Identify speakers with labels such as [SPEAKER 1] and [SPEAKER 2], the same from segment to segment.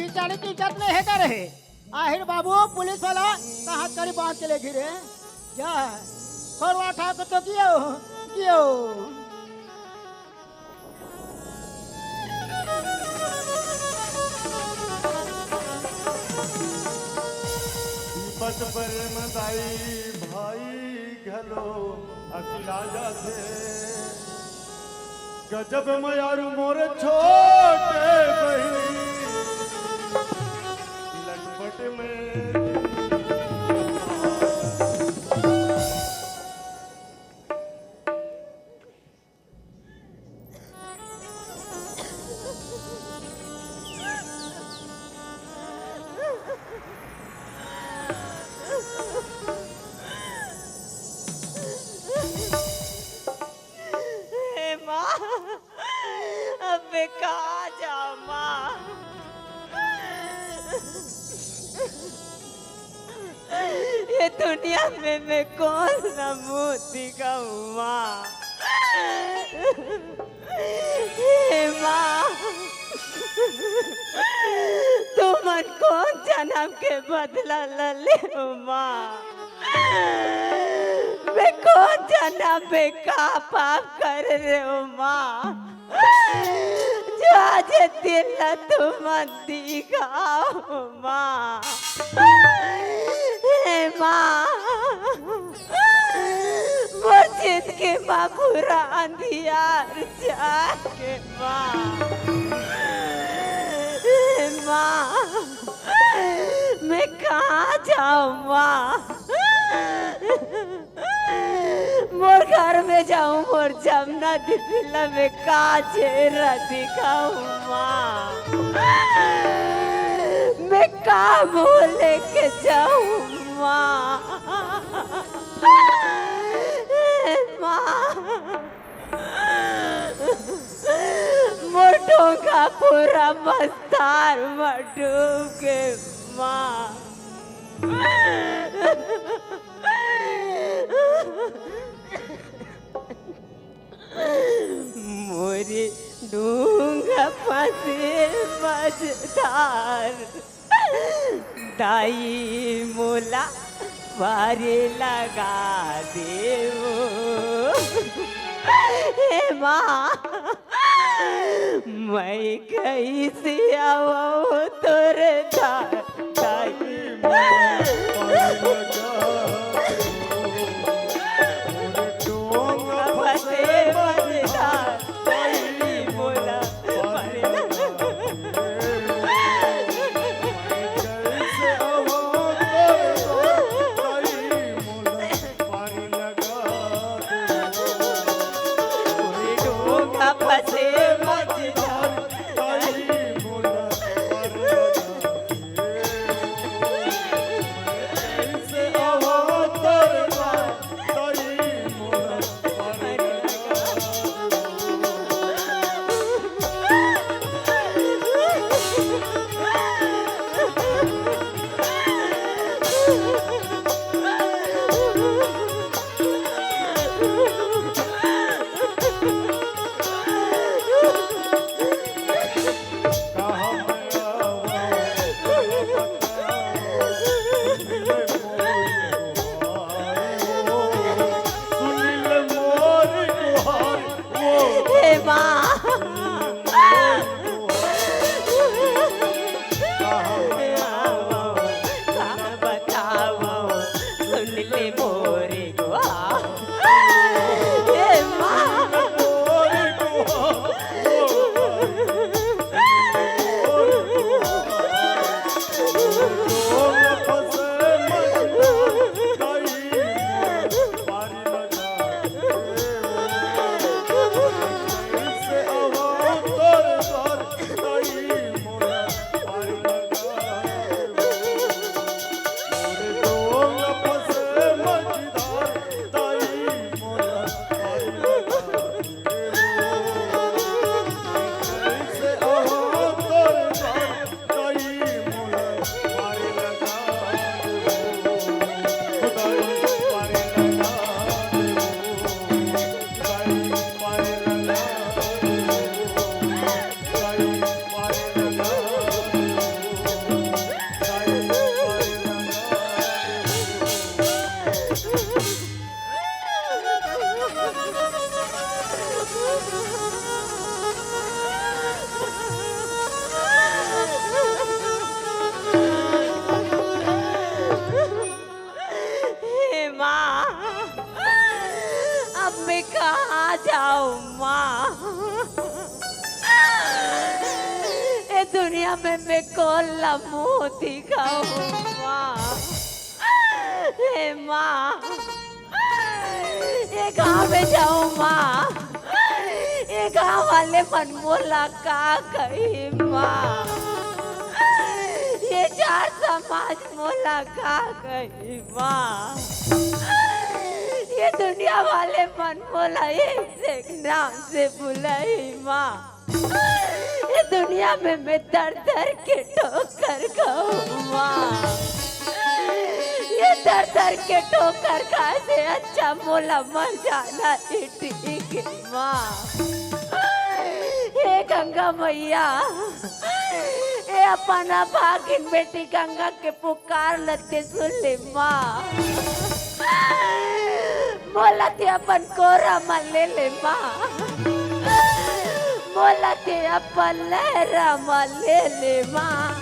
[SPEAKER 1] खींचाने की इज्जत नहीं है क्या रहे? आहिर बाबू पुलिस वाला कहाँ करी बांध के ले घिरे क्या खोरवा ठाक तो कियो कियो
[SPEAKER 2] पत पर मदाई भाई घलो अकेला जाते गजब मयारू मोर छोटे बहनी लटपट में
[SPEAKER 3] कहाँ जाऊँ माँ? ये दुनिया में मैं कौन सा मुँह दिखाऊँ माँ? हे माँ, तू मन कौन जन्म के बदला ले माँ? मैं कौन जन्म में का पाप कर रहे हो माँ? जो आज दिल तुम दिखाओ माँ। हे माँ, मस्जिद के माँ पूरा अंधियार जाके माँ। हे माँ, मैं कहाँ जाऊँ माँ? मोर घर में जाऊँ मोर जमुना दिपिला में काचे दिखाऊँ माँ। मैं कहाँ मुँह लेके जाऊँ माँ? माँ, मोर ढोंगा पूरा मस्तार में डूब के माँ। मोरे डूंगा फंसे मझधार दाई मोला पारे लगा देवो। हे माँ, मैं कैसे आओ तोरे दाई कहाँ जाऊं माँ? ये दुनिया में मैं कौन ला मुंह दिखाऊं माँ? हे माँ, ये गाँव में जाऊं माँ? ये गाँव वाले मनमोला का कही माँ? ये चार समाज मोला का कही माँ? ये दुनिया वाले मनमोला एक नाम से बुलाई माँ? ये दुनिया में मैं दर दर के ठोकर खाऊं माँ? ये दर दर के ठोकर खा से अच्छा मोला मर जाना ही ठीक है माँ। हे गंगा मैया, ये अपना भागिन बेटी गंगा के पुकार लते सुन ले माँ। मोला ते अपन कोरा मन ले ले माँ। मोला ते अपन लहरा मन ले ले माँ।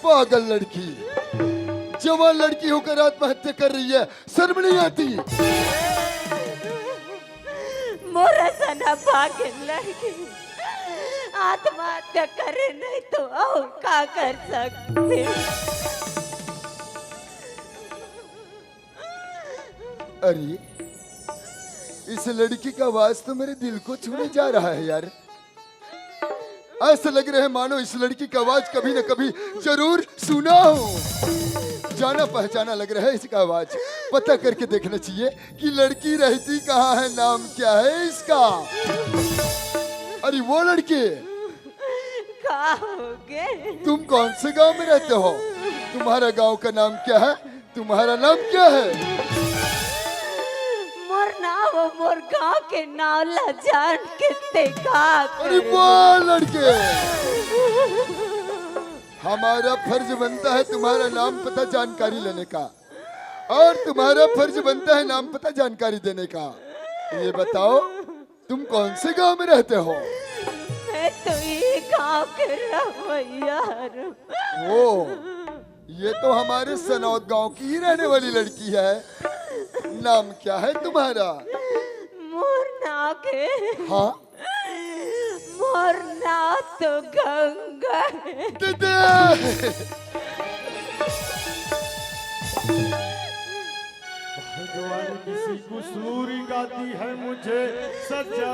[SPEAKER 4] पागल लड़की, जवान लड़की होकर आत्महत्या कर रही है, शर्म नहीं आती?
[SPEAKER 3] मोरा सना पागल लड़की आत्महत्या करे नहीं तो और क्या कर सकते?
[SPEAKER 4] अरे इस लड़की का आवाज तो मेरे दिल को छूने जा रहा है यार। ऐसा लग रहा है मानो इस लड़की की आवाज कभी न कभी जरूर सुना हो। जाना पहचाना लग रहा है इसका आवाज। पता करके देखना चाहिए कि लड़की रहती कहाँ है, नाम क्या है इसका। अरे वो लड़की,
[SPEAKER 3] क्या हो गए?
[SPEAKER 4] तुम कौन से गांव में रहते हो? तुम्हारा गांव का नाम क्या है? तुम्हारा नाम क्या है?
[SPEAKER 3] मोर नाम मोर गाँव के नाम ला जान के देखा।
[SPEAKER 4] अरे वो लड़के, हमारा फर्ज बनता है तुम्हारा नाम पता जानकारी लेने का, और तुम्हारा फर्ज बनता है नाम पता जानकारी देने का। ये बताओ तुम कौन से गांव में रहते हो?
[SPEAKER 3] मैं तो ये गाँव के रवैया।
[SPEAKER 4] ओ, ये तो हमारे सनौद गांव की ही रहने वाली लड़की है। नाम क्या है तुम्हारा?
[SPEAKER 3] मोर नाव के,
[SPEAKER 4] हाँ,
[SPEAKER 3] मोर नाव तो गंगा है।
[SPEAKER 4] दीदी,
[SPEAKER 2] भगवान किसी कुसूरी गाती है मुझे सजा।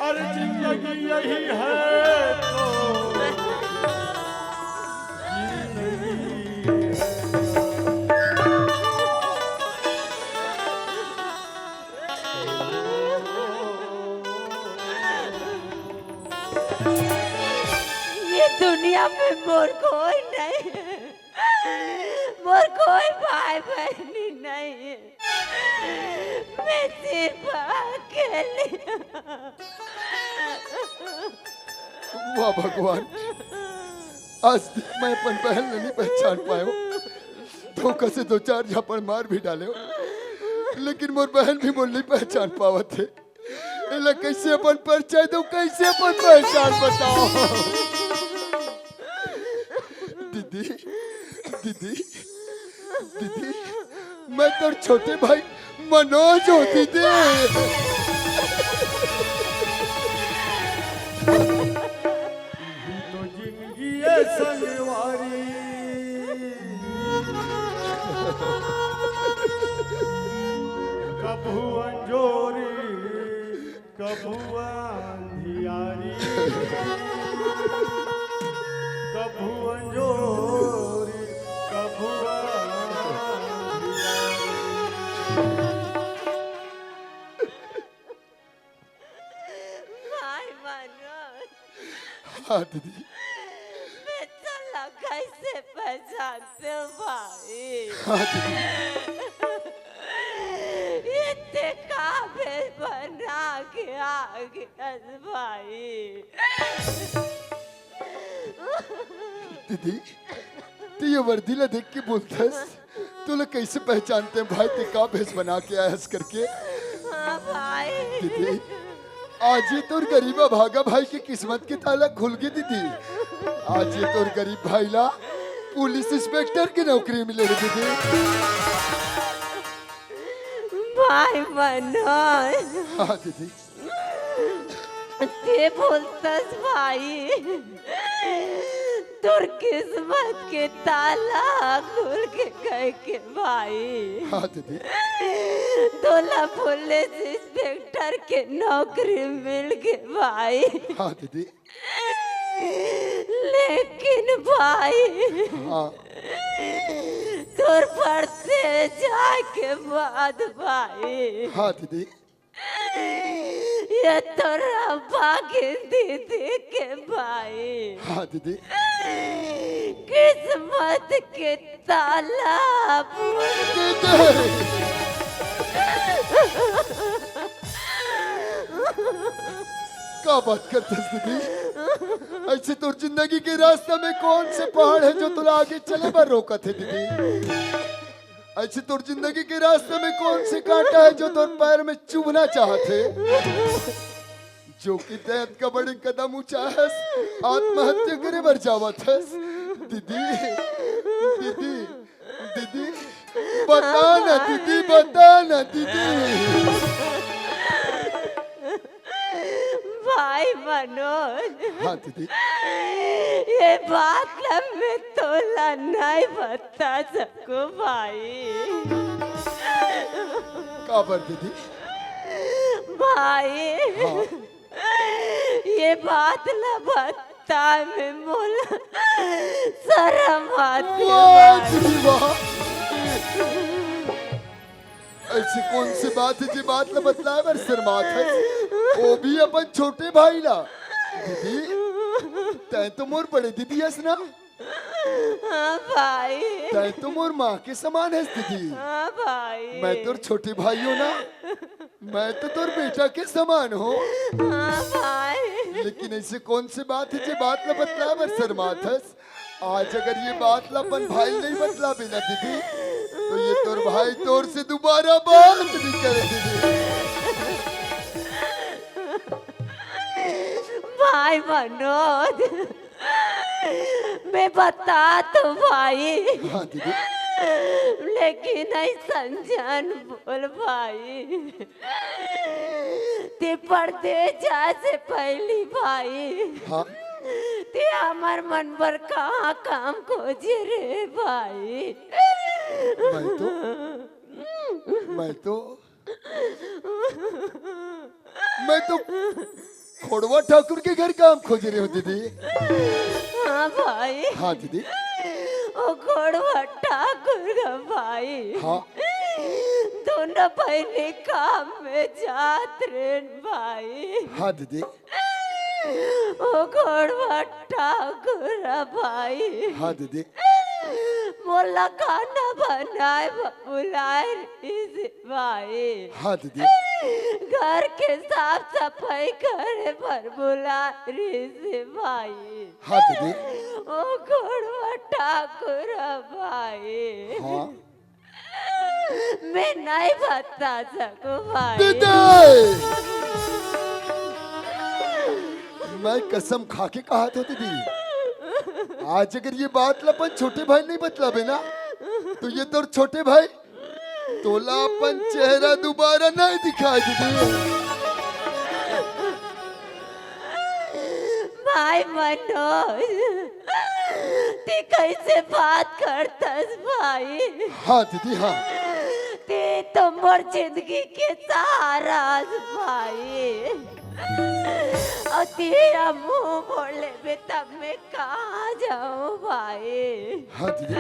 [SPEAKER 2] अरे जिंदगी यही है तो
[SPEAKER 3] ये दुनिया में मोर कोई नहीं है, मोर कोई भाई बहनी नहीं है, मैं सिर्फ अकेली।
[SPEAKER 4] वाह भगवान, आज तक मैं अपन बहन नहीं पहचान पायो। धोखा से दो चार झापड़ मार भी डाले हो, लेकिन मोर बहन भी मोर नहीं पहचान पावत थे। इला कैसे अपन परिचय दो, कैसे अपन पहचान बताओ। दीदी दीदी दीदी, मैं तो छोटे भाई मनोज हो दीदी।
[SPEAKER 2] तो जिंदगी है संगवारी, कभू अंजोरी कभू अंधियारी, कभू अंजोरी कभू अंधियारी।
[SPEAKER 4] हाँ दीदी।
[SPEAKER 3] मैं चला कैसे पहचानते हो भाई?
[SPEAKER 4] हाँ दीदी।
[SPEAKER 3] इतने काबिल बना के आ गया भाई।
[SPEAKER 4] दीदी तू ये वर्दीला देख के बोलतस, तू लोग कैसे पहचानते हैं भाई ते का भेष बना के आया हंस करके?
[SPEAKER 3] हाँ भाई।
[SPEAKER 4] दीदी आज ये तोर गरीबा भागा भाई की किस्मत की ताला खुल गई दीदी। आज ये तोर गरीब भाई ला पुलिस इंस्पेक्टर की नौकरी मिले रे दीदी।
[SPEAKER 3] भाई मनोज,
[SPEAKER 4] हाँ दीदी।
[SPEAKER 3] ते बोलतस भाई तोर किस्मत के ताला खुल के गए के भाई।
[SPEAKER 4] हाँ दीदी।
[SPEAKER 3] तोला पुलिस इंस्पेक्टर के नौकरी मिल गई भाई।
[SPEAKER 4] हाँ दीदी।
[SPEAKER 3] लेकिन भाई
[SPEAKER 4] हाँ
[SPEAKER 3] तोर पढ़ते जाके बाद भाई
[SPEAKER 4] हाँ दीदी।
[SPEAKER 3] ये तोरा भागी दीदी के भाई
[SPEAKER 4] हाँ दीदी।
[SPEAKER 3] किस्मत के ताला
[SPEAKER 4] दीदी क्या बात करते दीदी? ऐसे तो जिंदगी के रास्ते में कौन से पहाड़ है जो तुला आगे चले पर रोका थे दीदी? ऐसे तो जिंदगी के रास्ते में कौन से कांटा है जो तुम पैर में चुभना चाहते? जो कि दैत का बड़े कदम ऊंचा है आत्महत्या करे बर जावत है दीदी। दीदी दीदी बता ना दीदी, बता ना दीदी।
[SPEAKER 3] भाई मनोज,
[SPEAKER 4] हाँ दीदी।
[SPEAKER 3] ये बात ना मैं तोला नहीं बता सकूं भाई।
[SPEAKER 4] काबर दीदी?
[SPEAKER 3] भाई
[SPEAKER 4] हाँ।
[SPEAKER 3] ये बात ना बता मैं मोला शर्म आती है
[SPEAKER 4] वाह
[SPEAKER 3] भाई।
[SPEAKER 4] दीदी वाह। ऐसी कौन सी बात है जी बात न बतलाए बर शर्मात है? वो भी अपन छोटे भाई ला दीदी। तै तो मोर बड़े दीदी हस ना?
[SPEAKER 3] हाँ भाई।
[SPEAKER 4] तै तो मोर माँ के समान है दीदी।
[SPEAKER 3] हाँ भाई।
[SPEAKER 4] मैं तोर छोटे भाई हो ना, मैं तो तोर बेटा के समान हो।
[SPEAKER 3] हाँ भाई।
[SPEAKER 4] लेकिन ऐसे कौन सी बात है जी बात न बतलाए बर शर्मात है? आज अगर ये बात ला अपन भाई नहीं बतला बिना दीदी तो ये तोर भाई तोर से दोबारा बात नहीं करे दीदी।
[SPEAKER 3] भाई मनोज, मैं बता तो भाई।
[SPEAKER 4] हाँ दीदी।
[SPEAKER 3] लेकिन नहीं संजन बोल भाई। ते पढ़ते जा से पहली भाई।
[SPEAKER 4] हाँ
[SPEAKER 3] ते हमार मन पर कहाँ काम खोजे रे भाई।
[SPEAKER 4] मैं तो खोड़वा ठाकुर के घर काम खोज रही हूँ दीदी।
[SPEAKER 3] हाँ भाई।
[SPEAKER 4] हाँ दीदी।
[SPEAKER 3] ओ घोड़वा ठाकुर का भाई।
[SPEAKER 4] हाँ
[SPEAKER 3] दोनों पहले काम में जात रे भाई।
[SPEAKER 4] हाँ दीदी।
[SPEAKER 3] ओ घोड़वा ठाकुर भाई।
[SPEAKER 4] हाँ दीदी।
[SPEAKER 3] मोला खाना बनाए बुलाए इस भाई।
[SPEAKER 4] हाँ दीदी।
[SPEAKER 3] घर के साफ सफाई करे पर बुला रे भाई।
[SPEAKER 4] हाँ दीदी।
[SPEAKER 3] ओ घोड़वा ठाकुर भाई।
[SPEAKER 4] हाँ
[SPEAKER 3] मैं नहीं बता सकूं भाई।
[SPEAKER 4] दीदी मैं कसम खा के कहा था दीदी, आज अगर ये बात अपन छोटे भाई नहीं बतलावे ना तो ये तोर छोटे भाई तोला अपन चेहरा दोबारा नहीं दिखाई दीदी।
[SPEAKER 3] भाई मनोज, ते कैसे बात करतस भाई?
[SPEAKER 4] हाँ दीदी। हाँ
[SPEAKER 3] ते तो मोर जिंदगी के सहारा भाई। और तेरा मुंह बोले बे तब मैं कहाँ जाऊँ भाई?
[SPEAKER 4] हाँ दीदी।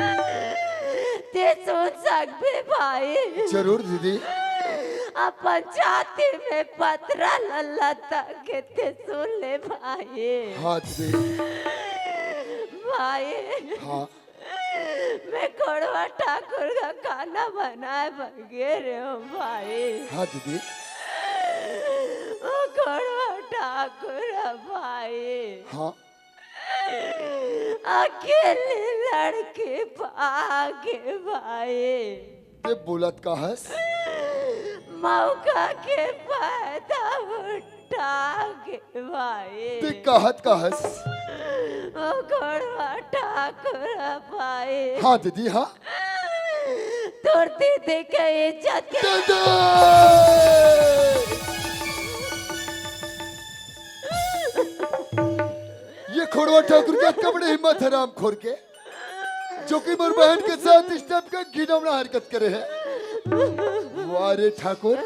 [SPEAKER 3] ते सोच सकते भाई।
[SPEAKER 4] जरूर दीदी।
[SPEAKER 3] अपन छाती में पथरा लल्ला के ते सुन ले भाई।
[SPEAKER 4] हाँ दीदी।
[SPEAKER 3] भाई
[SPEAKER 4] हाँ
[SPEAKER 3] मैं कोड़वा ठाकुर का खाना बनाए बगैर हूँ भाई।
[SPEAKER 4] हाँ दीदी।
[SPEAKER 3] ओ कोड़वा ठाकुर भाई।
[SPEAKER 4] हाँ
[SPEAKER 3] अकेली लड़की भागे भाई।
[SPEAKER 4] ये बोलत का हस।
[SPEAKER 3] मौका के फायदा उठा के भाई।
[SPEAKER 4] ते कहत का हस।
[SPEAKER 3] ओ कोड़वा ठाकुर भाई।
[SPEAKER 4] हाँ दीदी। हाँ
[SPEAKER 3] तोर दीदी के इज्जत के
[SPEAKER 4] दादा। ये खोड़वा ठाकुर का कपड़े हिम्मत हराम खोर के जो कि मोर बहन के साथ इस टाइप का घिनौना हरकत करे है। वारे ठाकुर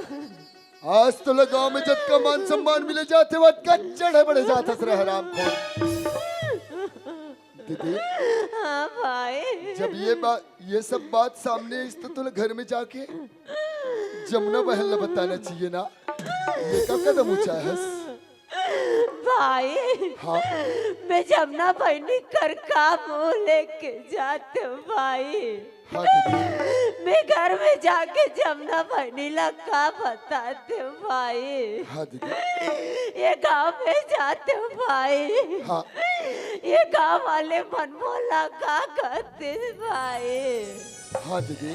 [SPEAKER 4] आज तो गांव में जब का मान सम्मान मिले जाते वक्त का चढ़े बड़े जात हसरे हराम खोर। दीदी
[SPEAKER 3] हाँ भाई।
[SPEAKER 4] जब ये सब बात सामने इस तो तुल घर में जाके जमुना बहन ने बताना चाहिए ना। ये का कदम ऊंचा है हस।
[SPEAKER 3] भाई
[SPEAKER 4] हाँ
[SPEAKER 3] मैं जमुना बहनी कर का मुंह लेके जाते हूँ भाई।
[SPEAKER 4] हाँ दीदी।
[SPEAKER 3] मैं घर में जाके जमुना बहनी का बताते हूँ भाई।
[SPEAKER 4] हाँ दीदी।
[SPEAKER 3] ये गांव में जाते हूँ भाई।
[SPEAKER 4] हाँ
[SPEAKER 3] ये गांव वाले मनमोला का कहते भाई।
[SPEAKER 4] हाँ दीदी।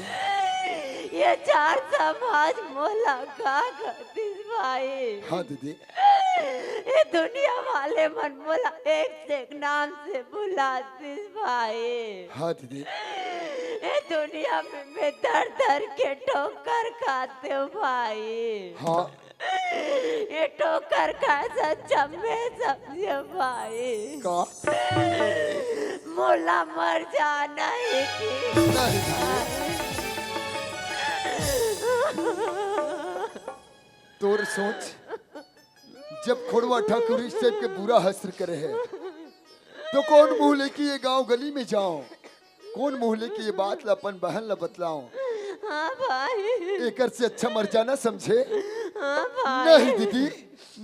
[SPEAKER 3] ये चार समाज मोला का कहते भाई।
[SPEAKER 4] हाँ दीदी।
[SPEAKER 3] ये दुनिया वाले मनमोला एक से एक नाम से बुलाते भाई।
[SPEAKER 4] हाँ दीदी।
[SPEAKER 3] ये दुनिया में मैं दर दर के ठोकर खाते हूँ भाई।
[SPEAKER 4] हाँ
[SPEAKER 3] ये ठोकर खाए सच्चा मैं समझे भाई।
[SPEAKER 4] का
[SPEAKER 3] मोला मर जाना है कि
[SPEAKER 4] नहीं दीदी। तोर सोच जब खोड़वा ठाकुर इस टाइप के बुरा हस्र करे है तो कौन मुंह लेके ये गांव गली में जाओ। कौन मुंह लेके ये बात अपन बहन ला बतलाओ।
[SPEAKER 3] हाँ भाई।
[SPEAKER 4] एकर से अच्छा मर जाना समझे।
[SPEAKER 3] हाँ भाई।
[SPEAKER 4] नहीं दीदी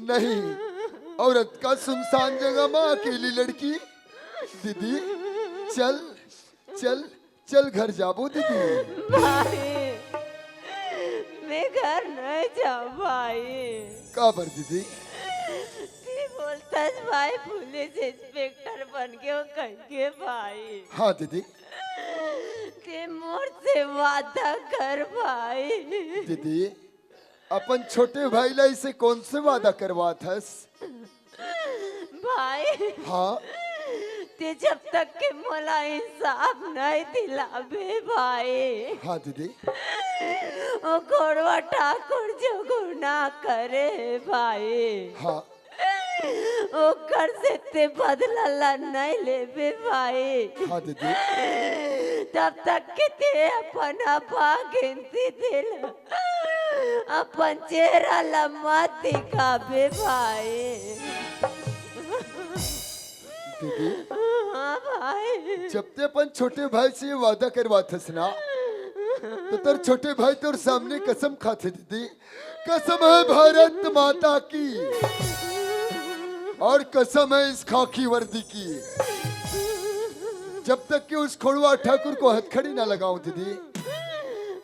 [SPEAKER 4] नहीं। औरत का सुनसान जगह में अकेली लड़की। दीदी चल चल चल घर जाबो दीदी।
[SPEAKER 3] भाई मैं घर नहीं जाऊँ भाई।
[SPEAKER 4] काबर दीदी।
[SPEAKER 3] ती बोलता है भाई पुलिस इंस्पेक्टर बन के वो कहेंगे भाई।
[SPEAKER 4] हाँ दीदी।
[SPEAKER 3] ते मोर से वादा कर भाई।
[SPEAKER 4] दीदी अपन छोटे भाई ला इसे कौन से वादा करवात हस।
[SPEAKER 3] भाई
[SPEAKER 4] हाँ
[SPEAKER 3] ते जब तक के मोला इंसाफ नहीं दिलावे भाई।
[SPEAKER 4] हाँ दीदी।
[SPEAKER 3] ओ घोड़वा ठाकुर जो गुनाह करे भाई।
[SPEAKER 4] हाँ
[SPEAKER 3] ओ कर से ते बदला ला नहीं लेवे भाई।
[SPEAKER 4] हाँ दीदी।
[SPEAKER 3] तब तक के ते अपन अपा गिनती दिल अपन चेहरा लम्बा दिखावे भाई।
[SPEAKER 4] दीदी
[SPEAKER 3] हाँ भाई।
[SPEAKER 4] जब ते अपन छोटे भाई से ये वादा करवात हस ना तो तेरे छोटे भाई तोर सामने कसम खाते दीदी। कसम है भारत माता की और कसम है इस खाकी वर्दी की। जब तक कि उस खोड़वा ठाकुर को हथकड़ी ना लगाऊं दीदी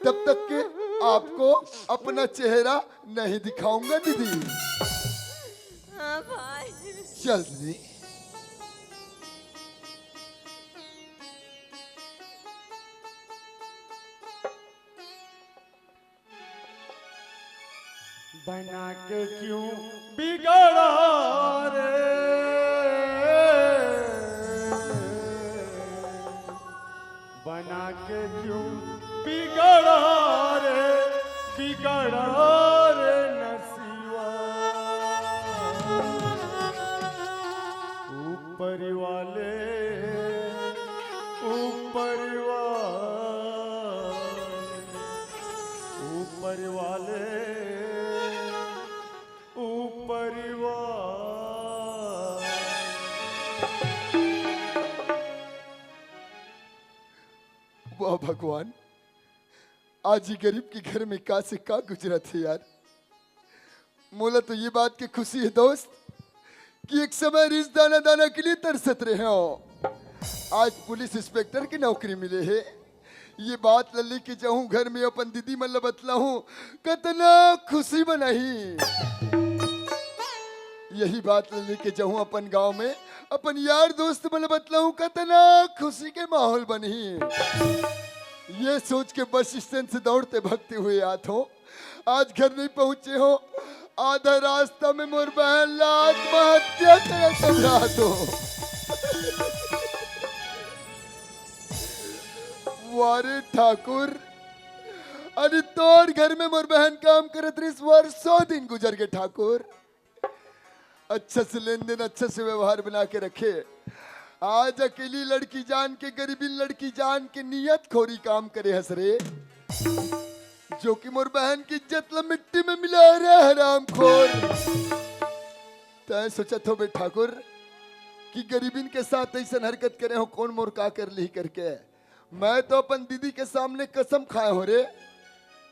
[SPEAKER 4] तब तक के आपको अपना चेहरा नहीं दिखाऊंगा दीदी।
[SPEAKER 3] हाँ भाई।
[SPEAKER 4] चल दीदी।
[SPEAKER 2] बना के क्यों बिगड़ा रे, बना के क्यों बिगड़ा रे, बिगड़ा रे नसीवा। ऊपर वाले ऊपर वाले
[SPEAKER 4] वाह भगवान, आज ही गरीब के घर में का से का गुजरा थे यार। मोला तो ये बात की खुशी है दोस्त कि एक समय रिस दाना दाना के लिए तरसत रहे हो, आज पुलिस इंस्पेक्टर की नौकरी मिले है। ये बात लल्ली के जाऊं घर में अपन दीदी मतलब बतला हूं कितना खुशी बनाही। यही बात लल्ली के जाऊं अपन गांव में अपन यार दोस्त मतलब बतला हूं कितना खुशी के माहौल बनी। ये सोच के बस स्टैंड से दौड़ते भगते हुए आते हो, आज घर नहीं पहुंचे हो, आधा रास्ता में मोर बहन आत्महत्या करे समझा दो। वारे ठाकुर, अरे तोर घर में मोर बहन काम करत रही, वर्षों दिन गुजर गए ठाकुर। अच्छा से लेन देन, अच्छा से व्यवहार बना के रखे। आज अकेली लड़की जान के, गरीबी लड़की जान के नियत खोरी काम करे हसरे, जो कि मोर बहन की इज्जत ला मिट्टी में मिला रहा हराम खोर। तय सोचत हो बे ठाकुर कि गरीबिन के साथ ऐसा हरकत करे हो, कौन मोर का कर ली करके। मैं तो अपन दीदी के सामने कसम खाए हो रे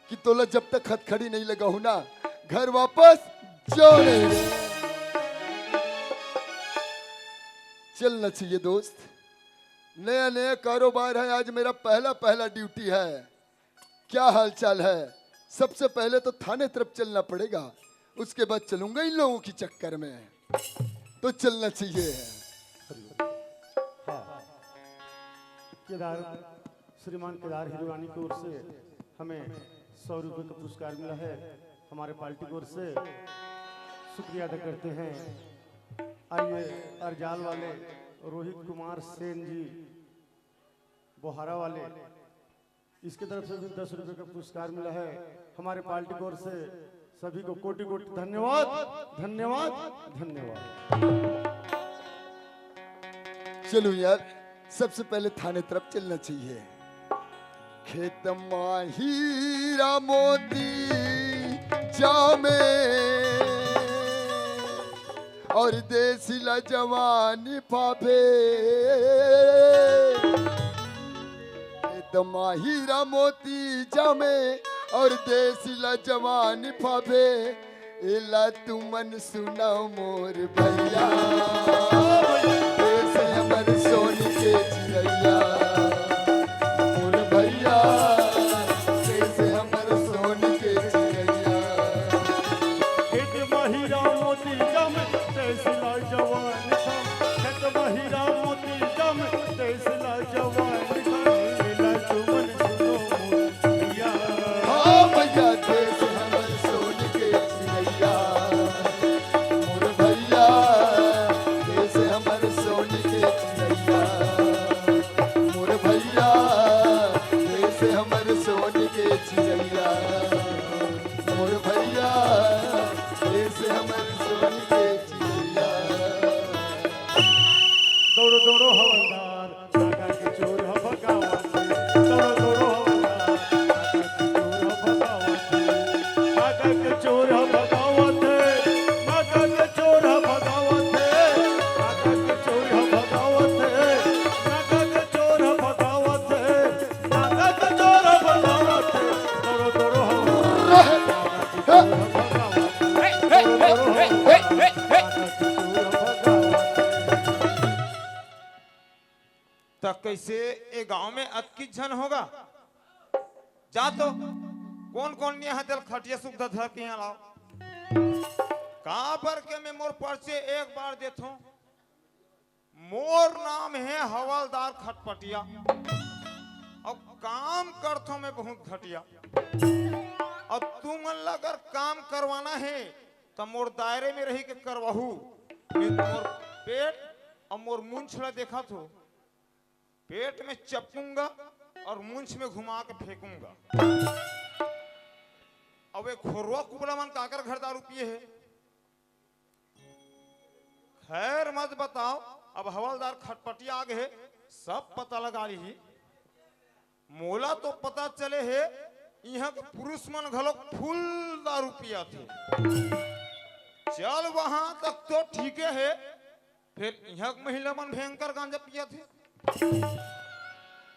[SPEAKER 4] कि तोला जब तक हथखड़ी नहीं लगा हूं ना घर वापस जाओ नहीं रे। चलना चाहिए दोस्त, नया नया कारोबार है, आज मेरा पहला ड्यूटी है। क्या हाल चाल है? सबसे पहले तो थाने तरफ चलना पड़ेगा, उसके बाद चलूंगा इन लोगों की चक्कर में, तो चलना चाहिए।
[SPEAKER 2] केदार, श्रीमान केदार हिरवानी की ओर से हमें 100 रुपये का पुरस्कार मिला है, हमारे पार्टी की ओर से शुक्रिया अदा करते हैं। आइए अरजाल वाले रोहित कुमार सेन जी बोहारा वाले, इसकी तरफ से भी 10 रुपये का पुरस्कार मिला है, हमारे पार्टी की ओर से सभी को कोटि कोटि धन्यवाद धन्यवाद धन्यवाद।
[SPEAKER 4] चलो यार, सबसे पहले थाने तरफ चलना चाहिए। खेत माहीरा मोती जामे और देसिला जवानी पापे, खेत माहीरा मोती जामे और देसिला जवानी पापे, एला तुमन सुनाओ मोर भैया, देश हमर सोन के चिड़ैया, मोर भैया देश हमर सोन के चिड़ैया।
[SPEAKER 2] खेत महिरा मोती जम देसला जवान थम, खेत महिरा मोती जम देसला जवान थम, एला तुमन सुनो मोर भैया।
[SPEAKER 4] हाँ भैया देश हमर सोन के चिड़ैया, मोर भैया देश हमर सोन के चिड़ैया, मोर भैया देश हमर सोन के चिड़ैया, मोर भैया देश हमर सोन के चिड़ैया।
[SPEAKER 2] दौड़ो दौड़ो हवलदार नागा के चोर ह भगावत, दौड़ो दौड़ो हवलदार नागा के चोर ह भगावत, नागा के चोर ह भगावत, नागा के चोर ह भगावत, नागा के चोर ह भगावत, नागा के चोर ह भगावत, दौड़ो दौड़ो
[SPEAKER 5] तो कैसे ए गांव में अतकी झन होगा? जा तो कौन कौन ने हाथ खटिया सुविधा धर के यहाँ लाओ। कहाँ पर के मैं मोर पर्चे एक बार देता हूँ। मोर नाम है हवलदार खटपटिया और काम करता हूँ मैं बहुत घटिया। और तुम अगर काम करवाना है तो मोर दायरे में रही के करवाहू। मोर पेट और मोर मूंछ देखा तो पेट में चपूंगा और मूंछ में घुमा के फेंकूंगा। अब एक खोरवा कुबड़ा मन काकर घर दारू पिए है। खैर मत बताओ, अब हवलदार खटपटिया आ गए, सब पता लगा ली। मोला तो पता चले है यहाँ के पुरुष मन घलोक फुल दारू पिया थे। चल वहां तक तो ठीक है, फिर यहाँ के महिला मन भयंकर गांजा पिया थे।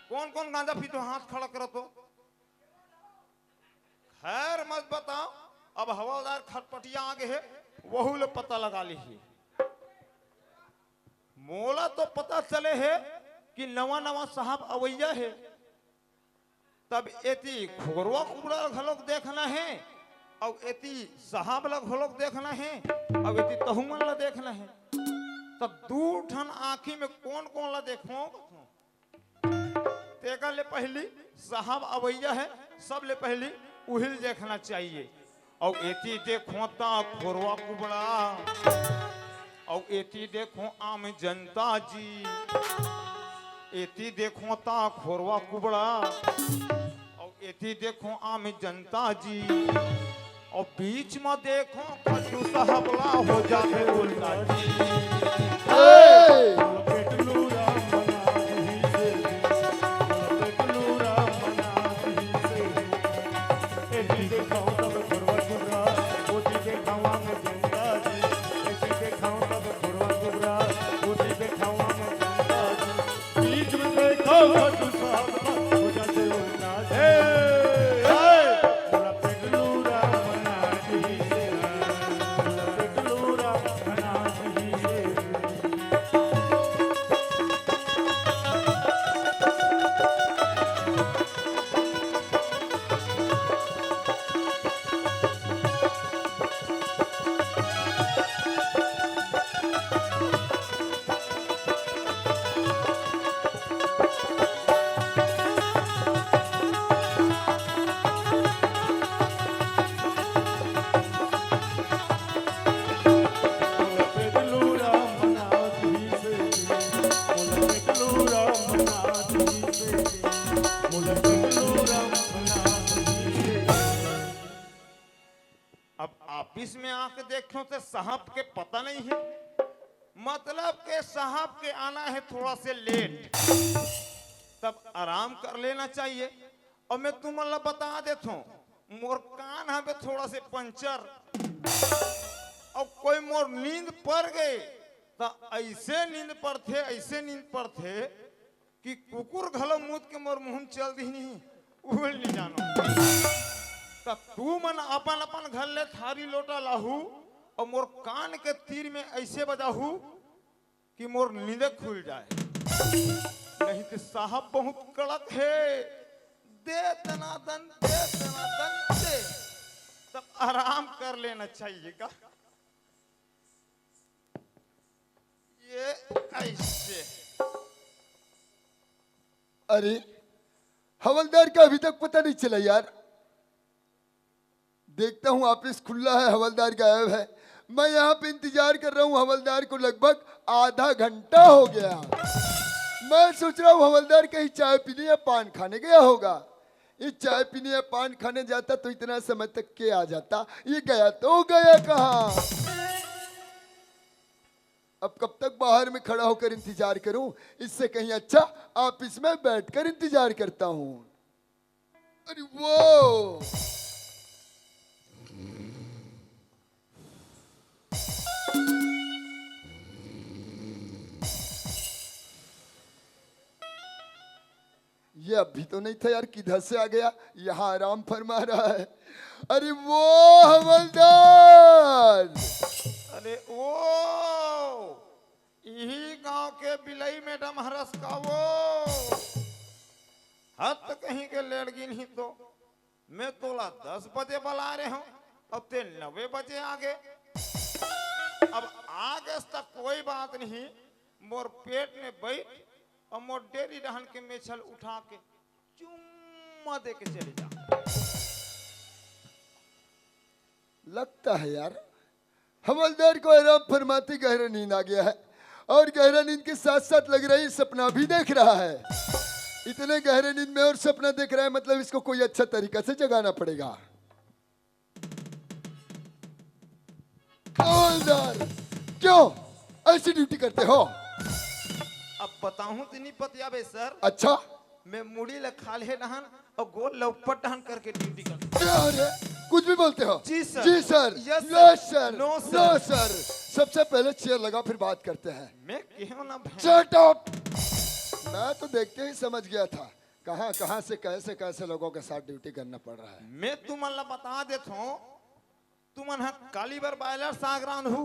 [SPEAKER 5] कौन कौन गांजा पी तो हाथ खड़ा करो तो। खैर मत बताओ, अब हवलदार खटपटिया आगे है वहू ले पता लगा लीजिए। मोला तो पता चले है कि नवा नवा साहब अवैया है, तब एती खोरवा कुबड़ा घलोक देखना है और एती साहब लग घलोक देखना है और एती तहुमन ला देखना है। तब दू ठन आँखी में कौन कौन ला देखो तेका ले पहली साहब अवैया है, सब ले पहली उहिल देखना चाहिए। और एती देखो ता खोरवा कुबड़ा और एती देखो आम जनता जी, एती देखो ता खोरवा कुबड़ा और एती देखो आम जनता जी, और बीच में देखो कछु साहबला हो जाते उल्टा जी। ऑफिस में आके देखो तो साहब के पता नहीं है, मतलब के साहब के आना है थोड़ा से लेट, तब आराम कर लेना चाहिए। और मैं तुम्हें बता देता हूँ मोर कान है थोड़ा से पंचर और कोई मोर नींद पड़ गए तो ऐसे नींद पर थे ऐसे नींद पर थे कि कुकुर घलो मुद के मोर मुंह चल दी नहीं उहल नहीं जानो। तब तू मन अपन अपन घर ले थारी लोटा लाहू और मोर कान के तीर में ऐसे बजाहू कि मोर नींद खुल जाए। नहीं तो साहब बहुत कड़क है, दे दनादन दे, तब आराम कर लेना चाहिए का। ये ऐसे
[SPEAKER 4] अरे हवलदार का अभी तक पता नहीं चला यार। देखता हूँ ऑफिस खुला है, हवलदार गायब है। मैं यहाँ पे इंतजार कर रहा हूँ हवलदार को, लगभग आधा घंटा हो गया। मैं सोच रहा हूँ हवलदार कहीं चाय पीने या पान खाने गया होगा। ये चाय पीने या पान खाने जाता तो इतना समय तक के आ जाता, ये गया तो गया कहाँ। अब कब तक बाहर में खड़ा होकर इंतजार करूं, इससे कहीं अच्छा ऑफिस में बैठकर इंतजार करता हूं। अरे वो ये अभी तो नहीं था यार, किधर से आ गया, यहाँ आराम फरमा रहा है। अरे वो हवलदार,
[SPEAKER 5] अरे ओ यही गांव के बिलई मैडम हरस का वो हद कहीं के लड़की नहीं तो मैं तोला 10 बजे बुला रहे हूँ, अब ते 9 बजे आगे। अब आगे तक कोई बात नहीं, मोर पेट में बैठ और मोर डेरी रहन के मेछल उठा के चुम्मा दे के चले जा।
[SPEAKER 4] लगता है यार हवलदार को आराम फरमाते गहरा नींद आ गया है, और गहरा नींद के साथ साथ लग रहा है सपना भी देख रहा है। इतने गहरे नींद में और सपना देख रहा है, मतलब इसको कोई अच्छा तरीका से जगाना पड़ेगा। हवलदार क्यों ऐसी ड्यूटी करते हो?
[SPEAKER 5] अब बताऊं तो नहीं पतियाबे सर।
[SPEAKER 4] अच्छा
[SPEAKER 5] मैं मुड़ी ल खा ले रहन और गोल लौपट डहन करके ड्यूटी कर।
[SPEAKER 4] अरे कुछ भी बोलते हो?
[SPEAKER 5] जी सर।
[SPEAKER 4] जी sir.
[SPEAKER 5] Yes
[SPEAKER 4] no
[SPEAKER 5] sir.
[SPEAKER 4] Sir.
[SPEAKER 5] No
[SPEAKER 4] no
[SPEAKER 5] sir.
[SPEAKER 4] Sir. सबसे पहले चेयर लगा फिर बात करते हैं।
[SPEAKER 5] मैं क्यों ना
[SPEAKER 4] शट अप। मैं तो देखते ही समझ गया था कहां कहां से कैसे कैसे लोगों के साथ ड्यूटी करना पड़ रहा है।
[SPEAKER 5] मैं तुम्हारा बता देता हूँ तुमन हा कालीबर बायलर सागरान हु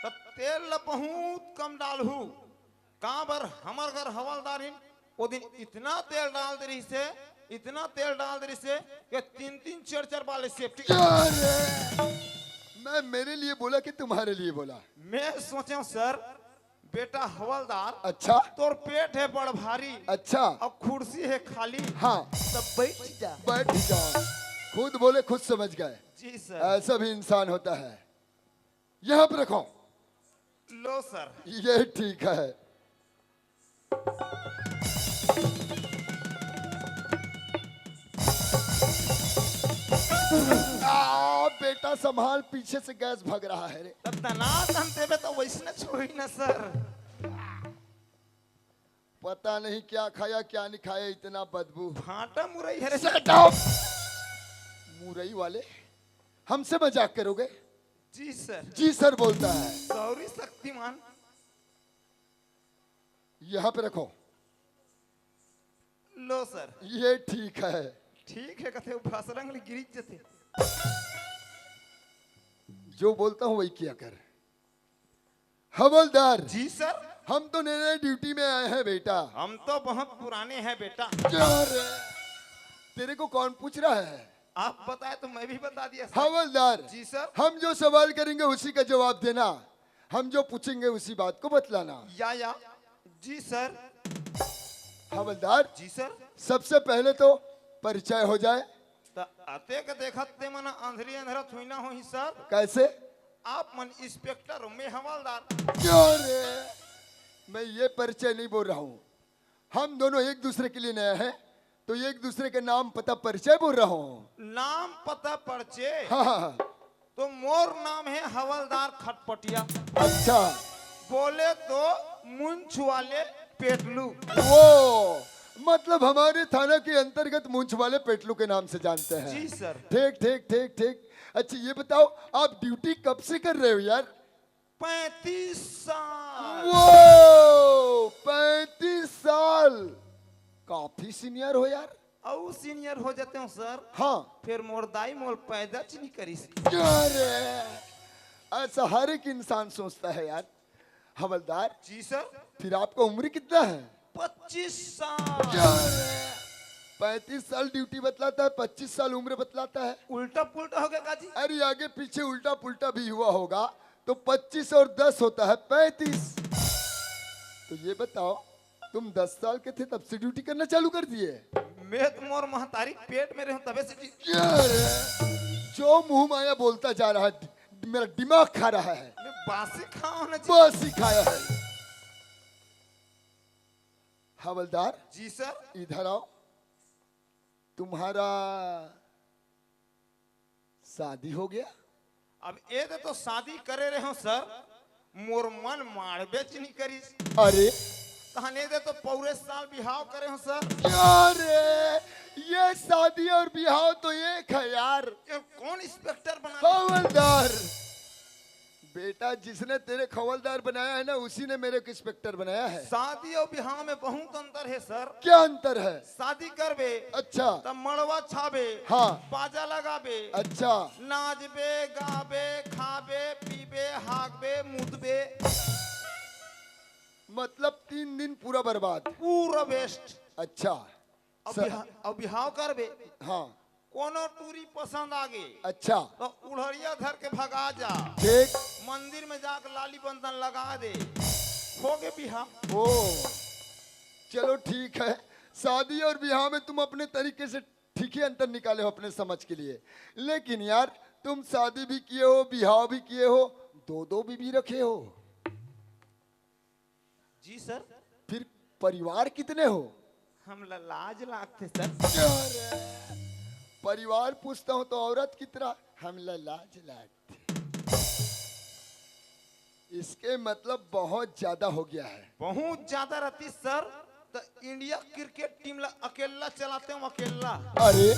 [SPEAKER 5] तो तेल ल बहुत कम डाल हु कहाँ बर हमर घर हवलदारिन वो दिन इतना तेल डाल दे रही से इतना तेल डाल दे रही से कि 3-3 4-4 वाले सेफ्टी
[SPEAKER 4] अरे मैं मेरे लिए बोला कि तुम्हारे लिए बोला?
[SPEAKER 5] मैं सोचा सर बेटा हवलदार
[SPEAKER 4] अच्छा
[SPEAKER 5] तोर पेट है बड़ भारी
[SPEAKER 4] अच्छा
[SPEAKER 5] और कुर्सी है खाली
[SPEAKER 4] हाँ
[SPEAKER 5] तब बैठ जा।
[SPEAKER 4] बैठ जाओ। खुद बोले खुद समझ गए,
[SPEAKER 5] जी सर।
[SPEAKER 4] ऐसा भी इंसान होता है। यहाँ पर रखो।
[SPEAKER 5] लो सर।
[SPEAKER 4] ये ठीक है। बेटा संभाल, पीछे से गैस भग रहा है रे।
[SPEAKER 5] तब तनाव तनते में तो वैसे न छोड़ी ना सर।
[SPEAKER 4] पता नहीं क्या खाया क्या नहीं खाया, इतना बदबू।
[SPEAKER 5] भाटा मुरई है रे।
[SPEAKER 4] Shut up! मुरई वाले हमसे मजाक करोगे?
[SPEAKER 5] जी सर।
[SPEAKER 4] जी सर बोलता है।
[SPEAKER 5] गौरी शक्तिमान।
[SPEAKER 4] यहाँ पे रखो।
[SPEAKER 5] लो सर।
[SPEAKER 4] ये ठीक है।
[SPEAKER 5] ठीक है कथे भाषरंग गिरी जते।
[SPEAKER 4] जो बोलता हूँ वही किया कर। हवलदार
[SPEAKER 5] जी सर।
[SPEAKER 4] हम तो नए ड्यूटी में आए हैं बेटा।
[SPEAKER 5] हम तो बहुत पुराने हैं बेटा।
[SPEAKER 4] क्या रे? तेरे को कौन पूछ रहा है?
[SPEAKER 5] आप बताए तो मैं भी बता दिया सर।
[SPEAKER 4] हवलदार
[SPEAKER 5] जी सर।
[SPEAKER 4] हम जो सवाल करेंगे उसी का जवाब देना, हम जो पूछेंगे उसी बात को बतलाना।
[SPEAKER 5] या जी सर।
[SPEAKER 4] हवलदार
[SPEAKER 5] जी सर।
[SPEAKER 4] सबसे पहले तो परिचय हो जाए।
[SPEAKER 5] तो आते के देखते मन अंधेरी अंधेरा थोड़ी ना हो ही सर।
[SPEAKER 4] कैसे?
[SPEAKER 5] आप मन इंस्पेक्टर मैं हवलदार।
[SPEAKER 4] क्यों रे? मैं ये परिचय नहीं बोल रहा हूँ। हम दोनों एक दूसरे के लिए नया है तो एक दूसरे के नाम पता परिचय बोल रहा हूँ।
[SPEAKER 5] नाम पता परिचय।
[SPEAKER 4] हाँ।
[SPEAKER 5] तो मोर नाम है हवलदार खटपटिया।
[SPEAKER 4] अच्छा।
[SPEAKER 5] बोले तो मुंछ वाले पेटलू।
[SPEAKER 4] वो मतलब हमारे थाना के अंतर्गत मूंछ वाले पेटलू के नाम से जानते हैं।
[SPEAKER 5] जी सर।
[SPEAKER 4] ठीक ठीक ठीक ठीक। अच्छा ये बताओ आप ड्यूटी कब से कर रहे हो यार?
[SPEAKER 5] 35 साल।
[SPEAKER 4] वो 35 साल, काफी सीनियर हो यार।
[SPEAKER 5] और सीनियर हो जाते हो सर।
[SPEAKER 4] हाँ।
[SPEAKER 5] फिर मोर दाई मोल पैदा चीनी करी।
[SPEAKER 4] ऐसा हर एक इंसान सोचता है यार। हवलदार
[SPEAKER 5] जी सर।
[SPEAKER 4] फिर आपका उम्र कितना है?
[SPEAKER 5] 25 साल।
[SPEAKER 4] 35 साल ड्यूटी बतलाता है, 25 साल उम्र बतलाता है।
[SPEAKER 5] उल्टा पुल्टा हो गया काजी।
[SPEAKER 4] अरे आगे पीछे उल्टा पुल्टा भी हुआ होगा तो 25 और 10 होता है 35। तो ये बताओ तुम 10 साल के थे तब से ड्यूटी करना चालू कर दिए?
[SPEAKER 5] मैं तो मोर महतारी पेट में रहूं तबे से।
[SPEAKER 4] क्या रे? जो मुंह माया बोलता जा रहा है, मेरा दिमाग खा रहा है।
[SPEAKER 5] मैं बासी खाऊं ना जी।
[SPEAKER 4] बासी खाया है। हवलदार
[SPEAKER 5] जी सर।
[SPEAKER 4] इधर आओ। तुम्हारा शादी हो गया?
[SPEAKER 5] अब ये तो शादी करे रहे हो सर। मोर मन मारबे नहीं करी।
[SPEAKER 4] अरे
[SPEAKER 5] कहने दे तो पूरे साल बिहाव करे हो सर।
[SPEAKER 4] क्या रे? ये शादी और बिहाव तो एक है यार।
[SPEAKER 5] ये कौन इंस्पेक्टर बना?
[SPEAKER 4] हवलदार बेटा, जिसने तेरे खवलदार बनाया है ना उसी ने मेरे को इंस्पेक्टर बनाया है।
[SPEAKER 5] शादी और बिहाव में बहुत अंतर है सर।
[SPEAKER 4] क्या अंतर है?
[SPEAKER 5] शादी करबे
[SPEAKER 4] अच्छा।
[SPEAKER 5] तब मड़वा छाबे।
[SPEAKER 4] हाँ।
[SPEAKER 5] बाजा लगाबे।
[SPEAKER 4] अच्छा।
[SPEAKER 5] नाचबे गाबे खाबे पीबे हागबे मुदबे।
[SPEAKER 4] मतलब 3 दिन पूरा बर्बाद।
[SPEAKER 5] पूरा वेस्ट।
[SPEAKER 4] अच्छा।
[SPEAKER 5] अब बिहाव करबे।
[SPEAKER 4] हाँ।
[SPEAKER 5] कोनो टूरी पसंद आगे।
[SPEAKER 4] अच्छा।
[SPEAKER 5] तो उड़हरिया धर के भगा जा।
[SPEAKER 4] ठीक।
[SPEAKER 5] मंदिर में जाकर लाली बंधन लगा दे। हो गए बिहाव।
[SPEAKER 4] ओ चलो ठीक है। शादी और बिहाव में तुम अपने तरीके से ठीक ही अंतर निकाले हो अपने समझ के लिए। लेकिन यार तुम शादी भी किए हो, बिहाव भी किए हो, 2-2 बीवी रखे हो।
[SPEAKER 5] जी सर।
[SPEAKER 4] फिर परिवार कितने हो?
[SPEAKER 5] हम लाज लागते सर।
[SPEAKER 4] परिवार पूछता हूं तो औरत कितना? हम लाज लागते। इसके मतलब बहुत ज्यादा हो गया है।
[SPEAKER 5] बहुत ज्यादा रहती सर। तो इंडिया क्रिकेट टीम ला अकेला चलाते हूँ अकेला।
[SPEAKER 4] अरे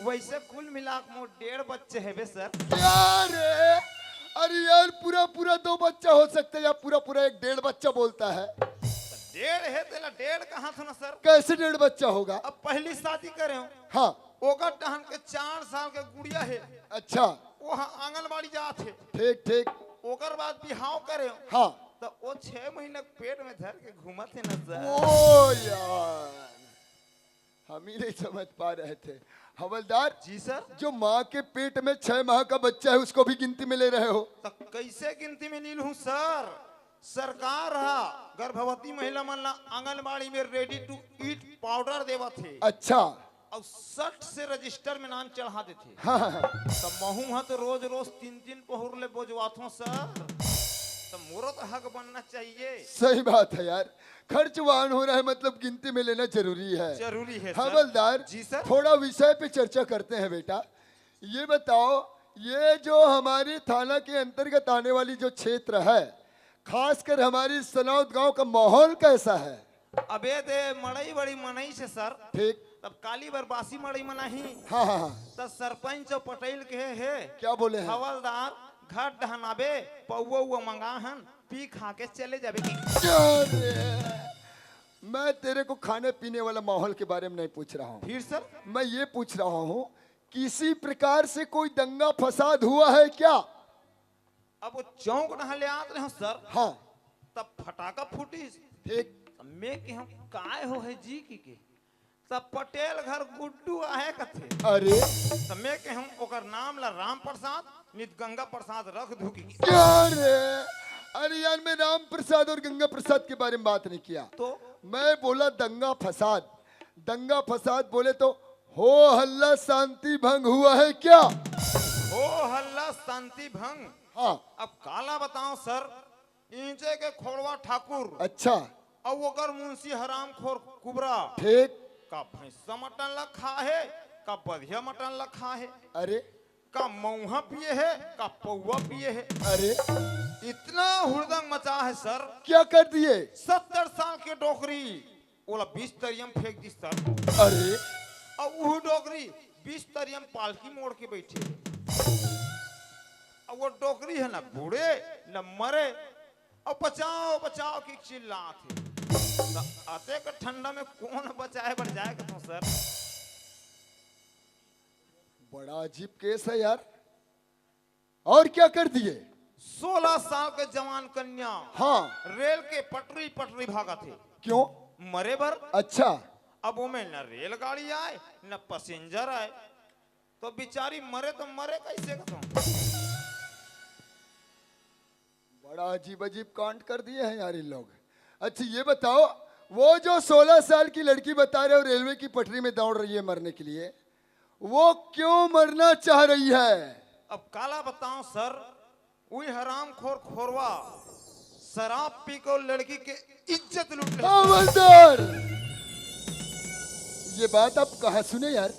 [SPEAKER 5] वैसे कुल मिला मोर 1.5 बच्चे है बे सर।
[SPEAKER 4] यार अरे यार पूरा पूरा 2 बच्चा हो सकता है या पूरा पूरा 1.5 बच्चा बोलता है?
[SPEAKER 5] 1.5 है तेला 1.5 कहाँ था ना सर।
[SPEAKER 4] कैसे 1.5 बच्चा होगा?
[SPEAKER 5] अब पहली शादी करे हो।
[SPEAKER 4] हाँ।
[SPEAKER 5] ओगा टहन के 4 साल के गुड़िया है।
[SPEAKER 4] अच्छा।
[SPEAKER 5] वो वहाँ आंगनबाड़ी जाते
[SPEAKER 4] ठीक ठीक।
[SPEAKER 5] ओकर बाद बिहाव करे
[SPEAKER 4] हाँ।
[SPEAKER 5] तो वो 6 महीने पेट में धर के घूमत है ना सर।
[SPEAKER 4] ओ यार, हम ही नहीं समझ पा रहे थे। हवलदार
[SPEAKER 5] जी सर।
[SPEAKER 4] जो माँ के पेट में 6 माह का बच्चा है उसको भी गिनती में ले रहे हो?
[SPEAKER 5] तो कैसे गिनती में लील हूँ सर? सरकार हा गर्भवती महिला मन ला आंगनबाड़ी में रेडी टू ईट पाउडर देवा थे।
[SPEAKER 4] अच्छा।
[SPEAKER 5] और 60 से रजिस्टर में नाम चढ़ा देते।
[SPEAKER 4] हाँ हाँ।
[SPEAKER 5] तो महू हा तो रोज रोज 3 पहुर ले बोझवाथों सर। तो मोरो तो हक बनना चाहिए।
[SPEAKER 4] सही बात है यार, खर्च वाहन हो रहा है मतलब गिनती में लेना जरूरी है।
[SPEAKER 5] जरूरी है सर।
[SPEAKER 4] हवलदार
[SPEAKER 5] जी सर।
[SPEAKER 4] थोड़ा विषय पे चर्चा करते हैं बेटा। ये बताओ, ये जो हमारे थाना के अंतर्गत आने वाली जो क्षेत्र है, खासकर हमारी सनौद गांव का माहौल कैसा है?
[SPEAKER 5] अबे दे मड़ई बड़ी मनई से सर।
[SPEAKER 4] ठीक।
[SPEAKER 5] तब काली बरबासी मड़ई मनाही।
[SPEAKER 4] हाँ हाँ हाँ।
[SPEAKER 5] तब सरपंच और पटेल के है
[SPEAKER 4] क्या बोले हैं?
[SPEAKER 5] हवलदार घर दहनाबे पौवा उवा मंगाहन पी खा के चले जाबे की।
[SPEAKER 4] मैं तेरे को खाने पीने वाला माहौल के बारे में नहीं पूछ रहा हूँ।
[SPEAKER 5] फिर सर?
[SPEAKER 4] मैं ये पूछ रहा हूँ किसी प्रकार से कोई दंगा फसाद हुआ है क्या?
[SPEAKER 5] अब वो चौक नहा ले आते हैं सर।
[SPEAKER 4] हाँ।
[SPEAKER 5] तब फटाका फूटी।
[SPEAKER 4] ठीक।
[SPEAKER 5] मैं कि हम काय हो है जी की तब पटेल घर गुड्डू आहे कथे।
[SPEAKER 4] अरे
[SPEAKER 5] तब मैं कि हम ओकर नाम ला राम प्रसाद नित गंगा प्रसाद रख दू की।
[SPEAKER 4] क्या रे? अरे यार, मैं राम प्रसाद और गंगा प्रसाद के बारे में बात नहीं किया।
[SPEAKER 5] तो
[SPEAKER 4] मैं बोला दंगा फसाद। दंगा फसाद बोले तो हो हल्ला शांति भंग हुआ है क्या?
[SPEAKER 5] हो हल्ला शांति भंग।
[SPEAKER 4] हाँ।
[SPEAKER 5] अब काला बताओ सर, इंचे के खोड़वा ठाकुर
[SPEAKER 4] अच्छा।
[SPEAKER 5] और ओकर मुंशी हराम खोर कुबरा
[SPEAKER 4] ठीक।
[SPEAKER 5] का भैंसा मटन ला खा है, का बधिया मटन ला खा है,
[SPEAKER 4] अरे
[SPEAKER 5] का मऊहा पिए है, का पौवा पिए है।
[SPEAKER 4] अरे
[SPEAKER 5] इतना हुड़दंग मचा है सर।
[SPEAKER 4] क्या कर दिए?
[SPEAKER 5] 70 साल के डोकरी ओला 20 तरियम फेंक दी सर।
[SPEAKER 4] अरे
[SPEAKER 5] और वह डोकरी 20 तरियम पालकी मोड़ के बैठे। और वो डोकरी है ना बूढ़े न मरे और बचाओ बचाओ की चिल्लाते। आते का ठंडा में कौन बचाए बढ़ जाएगा तो सर।
[SPEAKER 4] बड़ा अजीब केस है यार। और क्या कर दिए?
[SPEAKER 5] 16 साल के जवान कन्या
[SPEAKER 4] हाँ।
[SPEAKER 5] रेल के पटरी पटरी भागा थे।
[SPEAKER 4] क्यों?
[SPEAKER 5] मरे भर।
[SPEAKER 4] अच्छा।
[SPEAKER 5] अब वो में न रेलगाड़ी आए न पैसेंजर आए तो बेचारी मरे तो मरे कैसे का तुम?
[SPEAKER 4] बड़ा अजीब अजीब कांड कर दिए हैं यार इन लोग। अच्छा ये बताओ, वो जो 16 साल की लड़की बता रहे हो रेलवे की पटरी में दौड़ रही है मरने के लिए, वो क्यों मरना चाह रही है?
[SPEAKER 5] अब काला बताओ सर, वही हराम खोर खोरवा शराब पी को लड़की के इज्जत लूट ले।
[SPEAKER 4] हवलदार, ये बात आप कहाँ सुने यार?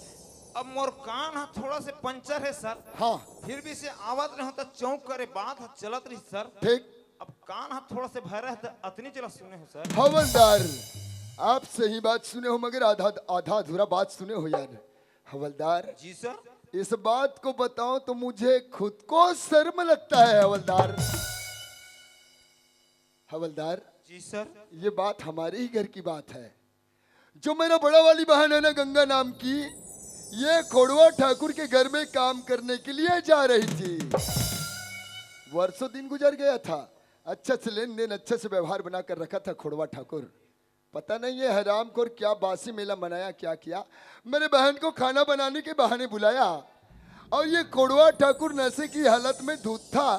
[SPEAKER 5] अब मोर कान हा थोड़ा से पंचर है सर।
[SPEAKER 4] हाँ।
[SPEAKER 5] फिर भी से आवाज नहीं होता चौंक करे बात हा चलत रही सर।
[SPEAKER 4] ठीक।
[SPEAKER 5] अब कान हा थोड़ा से भर है तो अतनी चला सुने हो सर।
[SPEAKER 4] हवलदार, आप सही बात सुने हो मगर आधा आधा अधूरा बात सुने हो यार। हवलदार
[SPEAKER 5] जी सर।
[SPEAKER 4] इस बात को बताओ तो मुझे खुद को शर्म लगता है हवलदार। हवलदार
[SPEAKER 5] जी सर।
[SPEAKER 4] ये बात हमारे ही घर की बात है। जो मेरा बड़ा वाली बहन है ना गंगा नाम की, ये खोड़वा ठाकुर के घर में काम करने के लिए जा रही थी। वर्षों दिन गुजर गया था, अच्छा से लेन देन अच्छा से व्यवहार बना कर रखा था खोड़वा ठाकुर। पता नहीं ये हरामखोर क्या बासी मेला मनाया क्या किया, मेरे बहन को खाना बनाने के बहाने बुलाया और ये खोड़वा ठाकुर नशे की हालत में धूत था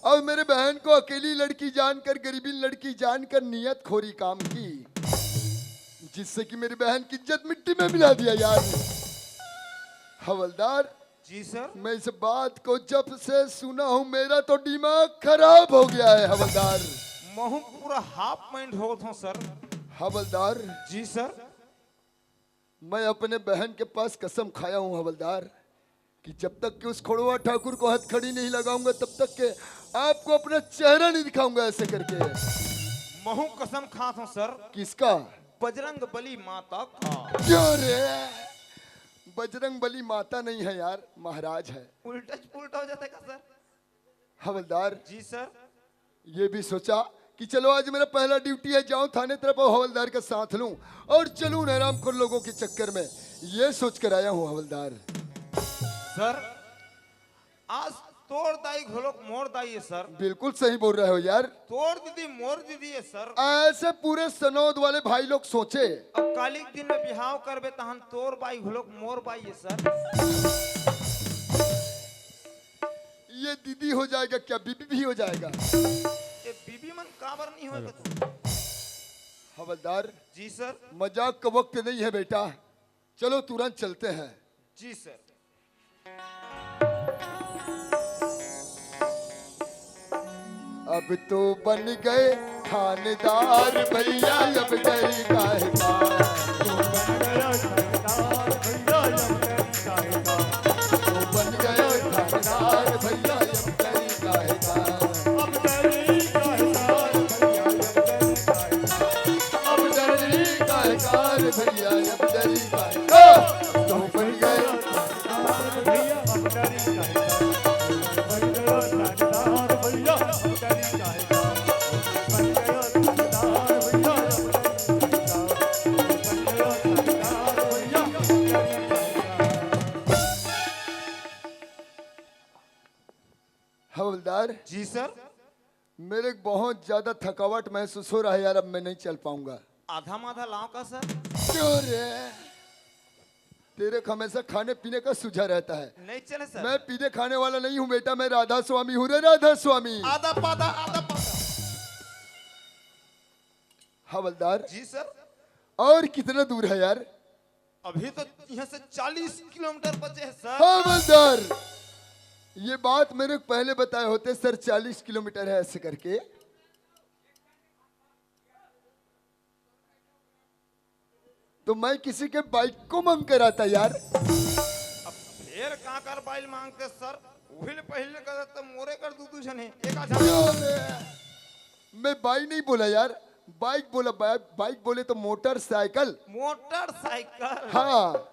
[SPEAKER 4] और मेरे बहन को अकेली लड़की जानकर, गरीबी लड़की जानकर नियत खोरी काम की, जिससे कि मेरी बहन की इज्जत मिट्टी में मिला दिया यार। हवलदार
[SPEAKER 5] जी सर।
[SPEAKER 4] मैं इस बात को जब से सुना हूं मेरा तो दिमाग खराब हो गया है हवलदार।
[SPEAKER 5] महू पूरा हाफ माइंड हो था सर।
[SPEAKER 4] हवलदार
[SPEAKER 5] जी सर।
[SPEAKER 4] मैं अपने बहन के पास कसम खाया हूं हवलदार कि जब तक कि उस खोड़वा ठाकुर को हथकड़ी नहीं लगाऊंगा तब तक के आपको अपना चेहरा नहीं दिखाऊंगा ऐसे करके।
[SPEAKER 5] महू कसम खा था सर।
[SPEAKER 4] किसका?
[SPEAKER 5] बजरंग बली माता का।
[SPEAKER 4] क्यों रे? बजरंग बली माता नहीं है यार, महाराज है।
[SPEAKER 5] उल्टा पुल्टा हो जाता है का सर?
[SPEAKER 4] हवलदार
[SPEAKER 5] जी सर।
[SPEAKER 4] ये भी सोचा कि चलो आज मेरा पहला ड्यूटी है, जाऊं थाने तरफ और हवलदार का साथ लूं और चलूं हरामखोर लोगों के चक्कर में, ये सोच कर आया हूं हवलदार।
[SPEAKER 5] सर आज तोड़ दाई घोलोक मोड़ दाई है सर।
[SPEAKER 4] बिल्कुल सही बोल रहे हो यार।
[SPEAKER 5] तोड़ दीदी मोड़ दीदी है सर।
[SPEAKER 4] ऐसे पूरे सनौद वाले भाई लोग सोचे।
[SPEAKER 5] अब काली के दिन में बिहाव करबे तहन तोड़ बाई घोलोक मोड़ बाई है सर।
[SPEAKER 4] ये दीदी हो जाएगा क्या, बीबी भी हो जाएगा?
[SPEAKER 5] ये बीबी मन काबर नहीं होगा तू?
[SPEAKER 4] हवलदार
[SPEAKER 5] जी सर।
[SPEAKER 4] मजाक का वक्त नहीं है बेटा, चलो तुरंत चलते हैं।
[SPEAKER 5] जी सर।
[SPEAKER 4] अब तो बन गए थानेदार भैया, अब डरी काहे का। तो बन गए थानेदार भैया, अब डरी काहे का। अब डरी काहे कार भैया, अब डरी काहे का। तो बन गए हवलदार।
[SPEAKER 5] जी सर।
[SPEAKER 4] मेरे को बहुत ज्यादा थकावट महसूस हो रहा है यार, अब मैं नहीं चल पाऊंगा।
[SPEAKER 5] आधा माधा लाओ का सर?
[SPEAKER 4] क्यों रे? तेरे को हमेशा खाने पीने का सुझा रहता है।
[SPEAKER 5] नहीं चले सर।
[SPEAKER 4] मैं पीने खाने वाला नहीं हूँ बेटा, मैं राधा स्वामी हूँ रे, राधा स्वामी।
[SPEAKER 5] आधा पाधा आधा पाधा।
[SPEAKER 4] हवलदार
[SPEAKER 5] जी सर।
[SPEAKER 4] और कितना दूर है यार?
[SPEAKER 5] अभी तो यहाँ से 40 किलोमीटर बचे हैं सर।
[SPEAKER 4] हवलदार ये बात मेरे को पहले बताए होते सर, 40 किलोमीटर है ऐसे करके। तो मैं किसी के बाइक को मांग कर आता यार।
[SPEAKER 5] अब फिर कहाँ कर बाइल मांगते सर? उहिल पहले कर तो मोरे कर दू जने एक आधा।
[SPEAKER 4] मैं बाइक नहीं बोला यार, बाइक बोला। बाइक बोले तो मोटरसाइकिल।
[SPEAKER 5] मोटरसाइकिल।
[SPEAKER 4] हाँ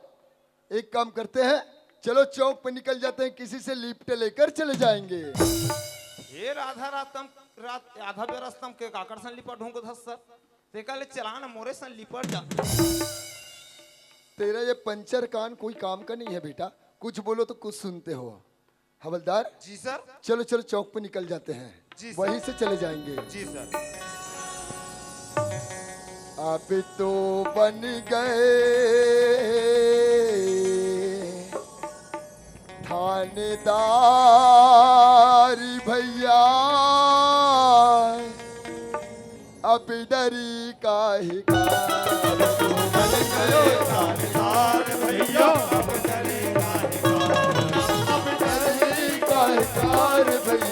[SPEAKER 4] एक काम करते हैं, चलो चौक पे निकल जाते हैं, किसी से लिफ्ट लेकर चले जाएंगे।
[SPEAKER 5] फिर आधा रात आधा बेरस्तम के काकर सन लिपट ढूंढ धस सर। ते काले चलाना मोरे सन लिपट जा।
[SPEAKER 4] तेरा ये पंचर कान कोई काम का नहीं है बेटा, कुछ बोलो तो कुछ सुनते हो। हवलदार
[SPEAKER 5] जी सर।
[SPEAKER 4] चलो चलो चौक पे निकल जाते हैं,
[SPEAKER 5] जी सर।
[SPEAKER 4] वहीं से चले जाएंगे।
[SPEAKER 5] जी सर।
[SPEAKER 4] अब तो बन गए थानेदार भैया, अब डरी काहे का। अब तो बन गए थानेदार भैया, अब डरी काहे का। अब डरी काहे कार भैया, अब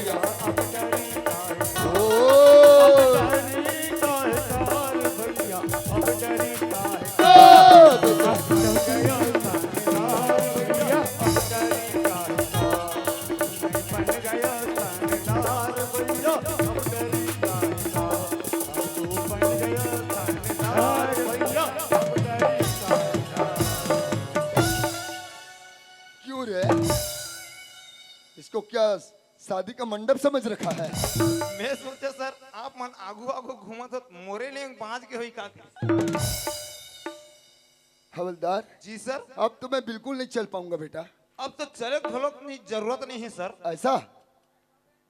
[SPEAKER 4] डरी काहे का। ओ क्यों रे? इसको क्या शादी का मंडप समझ रखा है?
[SPEAKER 5] मैं सोचे सर आप मन आगू आगू घूमत हो मोरे ले बाज के होई का।
[SPEAKER 4] हवलदार
[SPEAKER 5] जी सर।
[SPEAKER 4] अब तो मैं बिल्कुल नहीं चल पाऊंगा बेटा।
[SPEAKER 5] अब तो चले घोलोक नहीं जरूरत नहीं है सर।
[SPEAKER 4] ऐसा?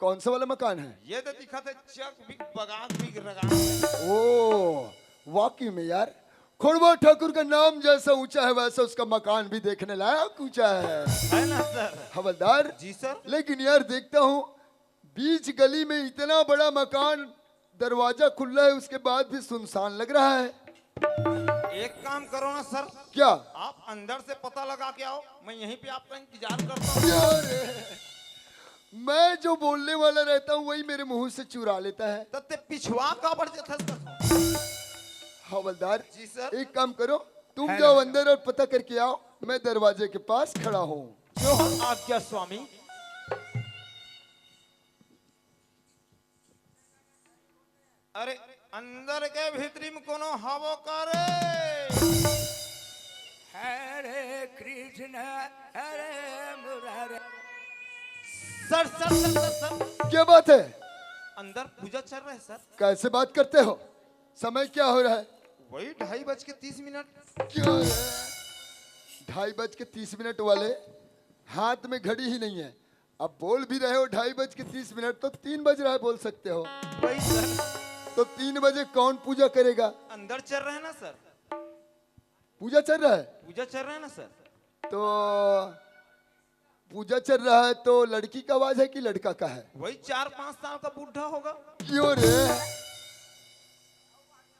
[SPEAKER 4] कौन सा वाला मकान है?
[SPEAKER 5] ये तो दिखा था चक भी बगान भी रगा।
[SPEAKER 4] ओ वाकई में यार, खोड़वा ठाकुर का नाम जैसा ऊंचा है वैसा उसका मकान भी देखने लायक ऊंचा
[SPEAKER 5] है ना सर?
[SPEAKER 4] हवलदार
[SPEAKER 5] जी सर।
[SPEAKER 4] लेकिन यार देखता हूँ बीच गली में इतना बड़ा मकान, दरवाजा खुला है उसके बाद भी सुनसान लग रहा है।
[SPEAKER 5] एक काम करो ना सर।
[SPEAKER 4] क्या?
[SPEAKER 5] आप अंदर से पता लगा के आओ, मैं यहीं पे आपका इंतजार करता हूँ।
[SPEAKER 4] यार मैं जो बोलने वाला रहता हूँ वही मेरे मुंह से चुरा लेता है।
[SPEAKER 5] तत्ते पिछवा का बढ़ जाता है।
[SPEAKER 4] हवलदार
[SPEAKER 5] जी सर।
[SPEAKER 4] एक काम करो, तुम जाओ अंदर और पता करके आओ, मैं दरवाजे के पास खड़ा हूँ।
[SPEAKER 5] जो आज्ञा स्वामी। अरे अंदर के भीतरी में कोनो हवो करे।
[SPEAKER 6] हरे कृष्ण हरे मुरारे।
[SPEAKER 5] Sir sir sir sir sir
[SPEAKER 4] क्या बात है?
[SPEAKER 5] अंदर पूजा चल रहा है सर।
[SPEAKER 4] कैसे बात करते हो? समय क्या हो रहा है?
[SPEAKER 5] वही 2:30
[SPEAKER 4] क्या है? 2:30 वाले हाथ में घड़ी ही नहीं है, अब बोल भी रहे हो 2:30 तो 3 बज रहा है, बोल सकते हो।
[SPEAKER 5] वही सर,
[SPEAKER 4] तो 3 बजे कौन पूजा करेगा?
[SPEAKER 5] अंदर चल रहे हैं ना सर,
[SPEAKER 4] पूजा चल रहा है।
[SPEAKER 5] पूजा चल रहा है ना सर।
[SPEAKER 4] तो पूजा चल रहा है तो लड़की का आवाज है कि लड़का का है?
[SPEAKER 5] वही 4-5 साल का बूढ़ा होगा।
[SPEAKER 4] क्यों रे?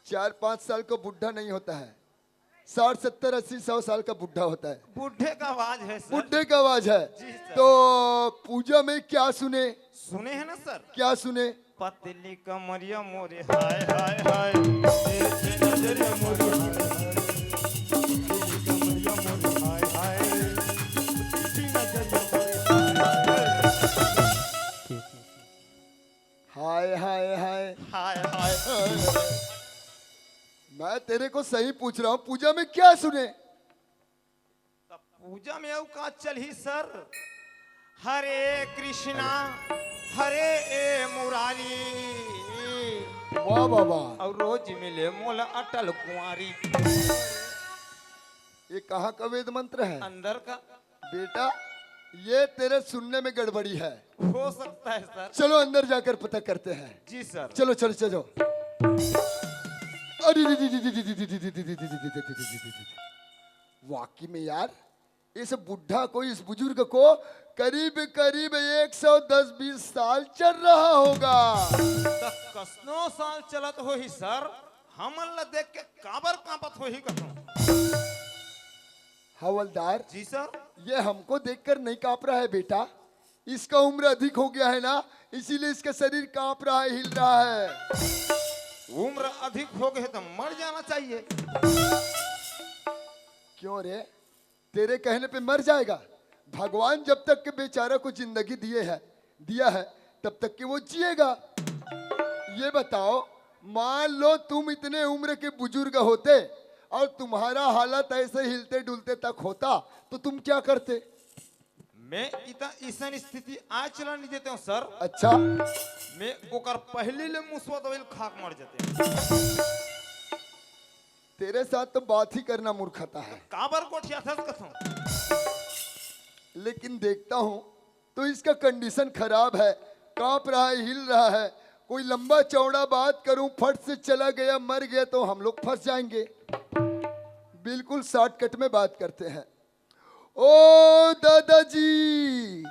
[SPEAKER 4] 4-5 साल का बुढ़ा नहीं होता है, 60, 70, 80, 100 साल का बुढ़ा होता है।
[SPEAKER 5] बूढ़े का आवाज है सर।
[SPEAKER 4] बुढ़े का आवाज है।
[SPEAKER 5] जी सर।
[SPEAKER 4] तो पूजा में क्या सुने?
[SPEAKER 5] सुने हैं ना सर,
[SPEAKER 4] क्या सुने?
[SPEAKER 5] पतली कमरिया मोरे हाय हाय हाय, तेरे नजरिया मोरे हाय हाय, तेरी नजरिया मोरे हाय
[SPEAKER 4] हाय
[SPEAKER 5] हाय,
[SPEAKER 4] हाय हाय।
[SPEAKER 5] हाय हाय।
[SPEAKER 4] मैं तेरे को सही पूछ रहा हूँ, पूजा में क्या सुने?
[SPEAKER 5] तब पूजा में का चल ही सर, हरे कृष्णा हरे ए मुरारी,
[SPEAKER 4] वाह वाह वाह।
[SPEAKER 5] और रोज मिले मोल अटल कुंवारी।
[SPEAKER 4] ये कहाँ का वेद मंत्र है?
[SPEAKER 5] अंदर का
[SPEAKER 4] बेटा ये तेरे सुनने में गड़बड़ी है।
[SPEAKER 5] हो सकता है सर।
[SPEAKER 4] चलो अंदर जाकर पता करते हैं।
[SPEAKER 5] जी सर।
[SPEAKER 4] चलो चलो चलो। अरे वाकई में यार, इस बुढ़ा को, इस बुजुर्ग को करीब करीब 110-20 साल चल रहा होगा।
[SPEAKER 5] कसनो साल चलत हो ही सर, हमन ला देख के काबर कांपत हो ही कहो।
[SPEAKER 4] हवलदार
[SPEAKER 5] जी सर।
[SPEAKER 4] ये हमको देखकर नहीं कांप रहा है बेटा, इसका उम्र अधिक हो गया है ना, इसीलिए इसका शरीर कांप रहा है, हिल रहा है।
[SPEAKER 5] उम्र अधिक हो गए तो मर जाना चाहिए।
[SPEAKER 4] क्यों रे? तेरे कहने पे मर जाएगा? भगवान जब तक के बेचारा को जिंदगी दिया है तब तक कि वो जिएगा। ये बताओ, मान लो तुम इतने उम्र के बुजुर्ग होते और तुम्हारा हालत ऐसे हिलते डुलते तक होता तो तुम क्या करते?
[SPEAKER 5] मैं इसन स्थिति आज चला नहीं देते हूँ सर।
[SPEAKER 4] अच्छा,
[SPEAKER 5] मैं ओकर पहले ले मुसवा दवाई खाक मर जाते।
[SPEAKER 4] तेरे साथ तो बात ही करना मूर्खता है।
[SPEAKER 5] काबर कोठिया था कथों।
[SPEAKER 4] लेकिन देखता हूं तो इसका कंडीशन खराब है, कांप रहा है, हिल रहा है। कोई लंबा चौड़ा बात करूं, फट से चला गया, मर गया तो हम लोग फंस जाएंगे। बिल्कुल शॉर्टकट में बात करते हैं। ओ दादाजी।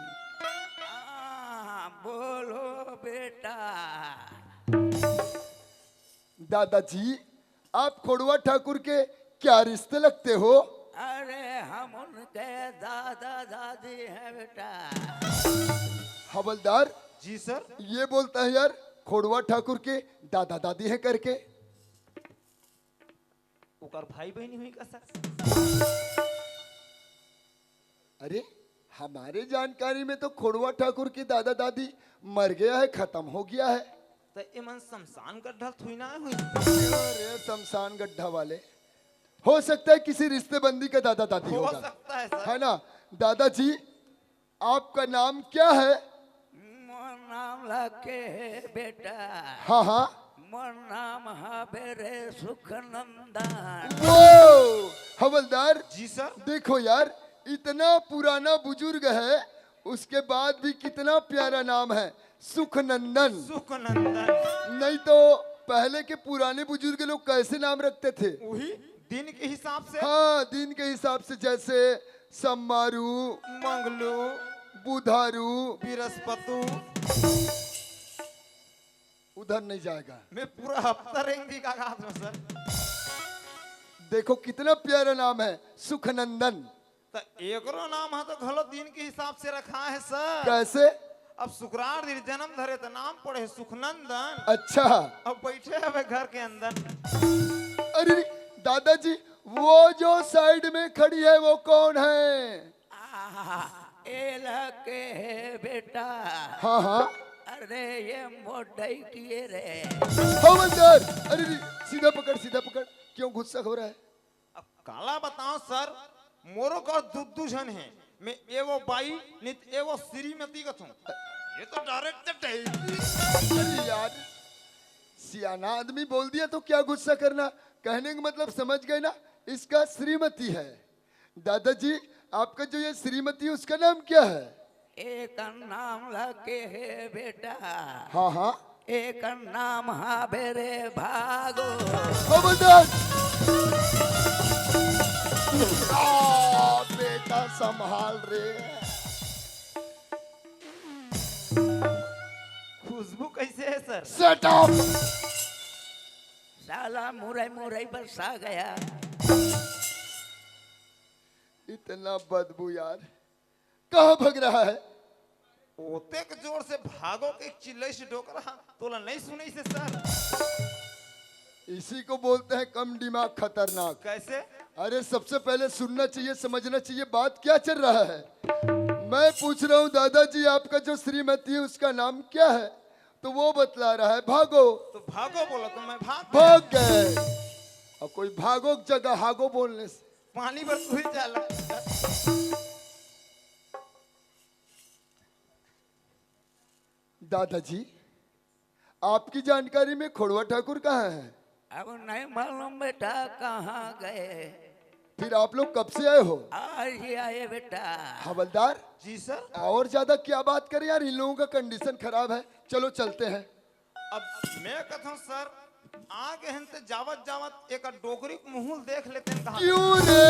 [SPEAKER 6] बोलो बेटा।
[SPEAKER 4] दादाजी, आप खोड़वा ठाकुर के क्या रिश्ते लगते हो?
[SPEAKER 6] अरे हम उनके दादा दादी हैं बेटा।
[SPEAKER 4] हवलदार
[SPEAKER 5] जी सर।
[SPEAKER 4] ये बोलता है यार खोड़वा ठाकुर के दादा दादी हैं करके।
[SPEAKER 5] ओकर भाई बहनी हुई का सर।
[SPEAKER 4] अरे हमारे जानकारी में तो खोड़वा ठाकुर की दादा दादी मर गया है, खत्म हो गया है।
[SPEAKER 5] तो इमन शमशान गड्ढा थुई ना हुई।
[SPEAKER 4] अरे शमशान गड्ढा वाले, हो सकता है किसी रिश्तेबंदी का दादा दादी
[SPEAKER 5] हो
[SPEAKER 4] होगा,
[SPEAKER 5] सकता है सर।
[SPEAKER 4] है ना? दादाजी, आपका नाम क्या है?
[SPEAKER 6] मोर नाम लके बेटा।
[SPEAKER 4] हाँ हाँ।
[SPEAKER 6] मोर नाम है बेरे सुखनंदन।
[SPEAKER 4] वो हवलदार
[SPEAKER 5] जी सर।
[SPEAKER 4] देखो यार, इतना पुराना बुजुर्ग है, उसके बाद भी कितना प्यारा नाम है, सुखनंदन।
[SPEAKER 5] सुखनंदन।
[SPEAKER 4] नहीं तो पहले के पुराने बुजुर्ग लोग कैसे नाम रखते थे?
[SPEAKER 5] वही दिन के हिसाब से।
[SPEAKER 4] हाँ, दिन के हिसाब से, जैसे सम्मारू,
[SPEAKER 5] मंगलू,
[SPEAKER 4] बुधारू।
[SPEAKER 5] बृहस्पतु।
[SPEAKER 4] उधर नहीं जाएगा।
[SPEAKER 5] मैं पूरा हफ्ता रहेंगी का हाथ में सर।
[SPEAKER 4] देखो कितना प्यारा नाम है, सुखनंदन।
[SPEAKER 5] तो एकरो नाम है तो घलो दिन के हिसाब से रखा है सर।
[SPEAKER 4] कैसे?
[SPEAKER 5] अब शुक्रार दिन जन्म धरे तो नाम पड़े सुखनंदन।
[SPEAKER 4] अच्छा।
[SPEAKER 5] अब बैठे हवे घर के अंदर।
[SPEAKER 4] अरे दादाजी, वो जो साइड में खड़ी है वो कौन है?
[SPEAKER 6] ए लके है बेटा।
[SPEAKER 4] हाँ हाँ।
[SPEAKER 6] अरे ये मोटाई किए रे।
[SPEAKER 4] हवलदार, अरे सीधा पकड़, सीधा पकड़। क्यों गुस्सा हो रहा है?
[SPEAKER 5] अब काला बताओ सर, मोरो का दुद्दू जन है। मैं एवो बाई नित एवो श्रीमती का थूं। ये तो डायरेक्ट है।
[SPEAKER 4] अरे यार, सियाना आदमी बोल दिया तो क्या गुस्सा करना? कहने का मतलब समझ गए ना, इसका श्रीमती है। दादाजी, आपका जो ये श्रीमती है उसका नाम क्या है?
[SPEAKER 6] एक नाम लगे है बेटा,
[SPEAKER 4] हाँ हाँ
[SPEAKER 6] एक नाम हा बेरे भागो।
[SPEAKER 4] खबरदार। बेटा संभाल रे।
[SPEAKER 5] खुशबू कैसे है सर?
[SPEAKER 4] Set up.
[SPEAKER 6] साला मुरई मुरई बरसा गया।
[SPEAKER 4] इतना बदबू यार, कहाँ भग रहा है?
[SPEAKER 5] ओते के जोर से भागो के चिल्लाई से डोक रहा, तोला नहीं सुने से सर?
[SPEAKER 4] इसी को बोलते हैं कम दिमाग खतरनाक।
[SPEAKER 5] कैसे?
[SPEAKER 4] अरे सबसे पहले सुनना चाहिए, समझना चाहिए बात क्या चल रहा है। मैं पूछ रहा हूँ दादाजी आपका जो श्रीमती है उसका नाम क्या है? तो वो बतला रहा है भागो।
[SPEAKER 5] तो भागो बोला तो मैं
[SPEAKER 4] भाग गए। अब कोई भागो की जगह हागो बोलने से
[SPEAKER 5] पानी पर तू ही चला।
[SPEAKER 4] दादाजी आपकी जानकारी में खोड़वा ठाकुर कहाँ है?
[SPEAKER 6] अब नहीं मालूम बेटा कहाँ गए।
[SPEAKER 4] फिर आप लोग कब से आए हो?
[SPEAKER 6] आज ही आए बेटा।
[SPEAKER 4] हवलदार
[SPEAKER 5] जी सर।
[SPEAKER 4] और ज्यादा क्या बात करें यार, इन लोगों का कंडीशन खराब है। चलो चलते हैं।
[SPEAKER 5] अब मैं कहता हूँ सर, आगे हंते जावत जावत एक डोगरी मुहूल देख लेते हैं। कहाँ
[SPEAKER 4] क्यों रे?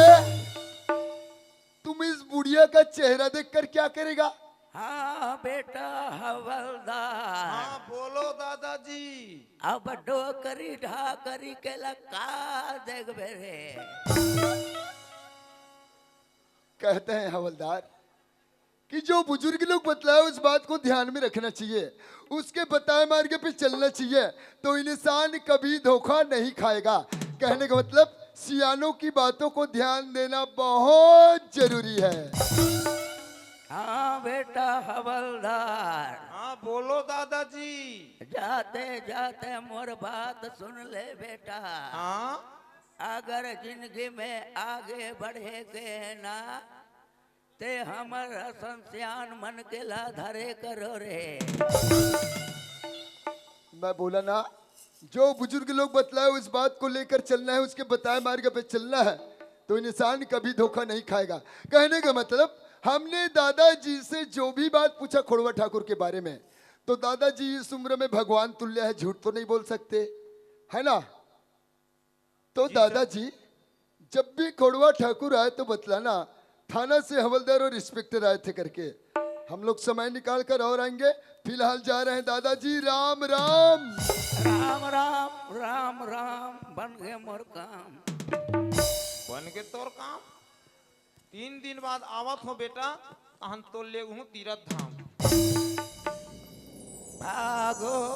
[SPEAKER 4] तुम इस बुढ़िया का चेहरा देखकर क्या करेगा?
[SPEAKER 6] हाँ बेटा हवलदार।
[SPEAKER 5] हाँ बोलो दादाजी।
[SPEAKER 6] अब डोकरी ढाकरी के लगा देख बेरे।
[SPEAKER 4] कहते हैं हवलदार कि जो बुजुर्ग लोग बतलाए उस बात को ध्यान में रखना चाहिए, उसके बताए मार्ग पे चलना चाहिए, तो इंसान कभी धोखा नहीं खाएगा। कहने का मतलब सियानों की बातों को ध्यान देना बहुत जरूरी है।
[SPEAKER 6] हाँ बेटा हवलदार।
[SPEAKER 5] हाँ बोलो दादाजी।
[SPEAKER 6] जाते जाते मोर बात सुन ले बेटा।
[SPEAKER 5] हाँ
[SPEAKER 6] अगर जिंदगी में आगे बढ़े के ना ते हमर संस्यान मन के ला धरे करो रे।
[SPEAKER 4] मैं बोला ना, जो बुजुर्ग लोग बतलाए उस बात को लेकर चलना है, उसके बताए मार्ग पे चलना है, तो इंसान कभी धोखा नहीं खाएगा। कहने का मतलब हमने दादाजी से जो भी बात पूछा खोड़वा ठाकुर के बारे में, तो दादाजी इस उम्र में भगवान तुल्य है, झूठ तो नहीं बोल सकते, है ना? तो दादाजी जब भी खोड़वा ठाकुर आए तो बतलाना थाना से हवलदार और इंस्पेक्टर आए थे करके। हम लोग समय निकाल कर और आएंगे। फिलहाल जा रहे हैं दादाजी। राम राम।
[SPEAKER 6] राम राम राम राम। बन गए मोर काम।
[SPEAKER 5] बन के तोर काम। 3 दिन बाद आवत हो बेटा, हम तो ले हूँ तीरथ धाम।
[SPEAKER 6] भागो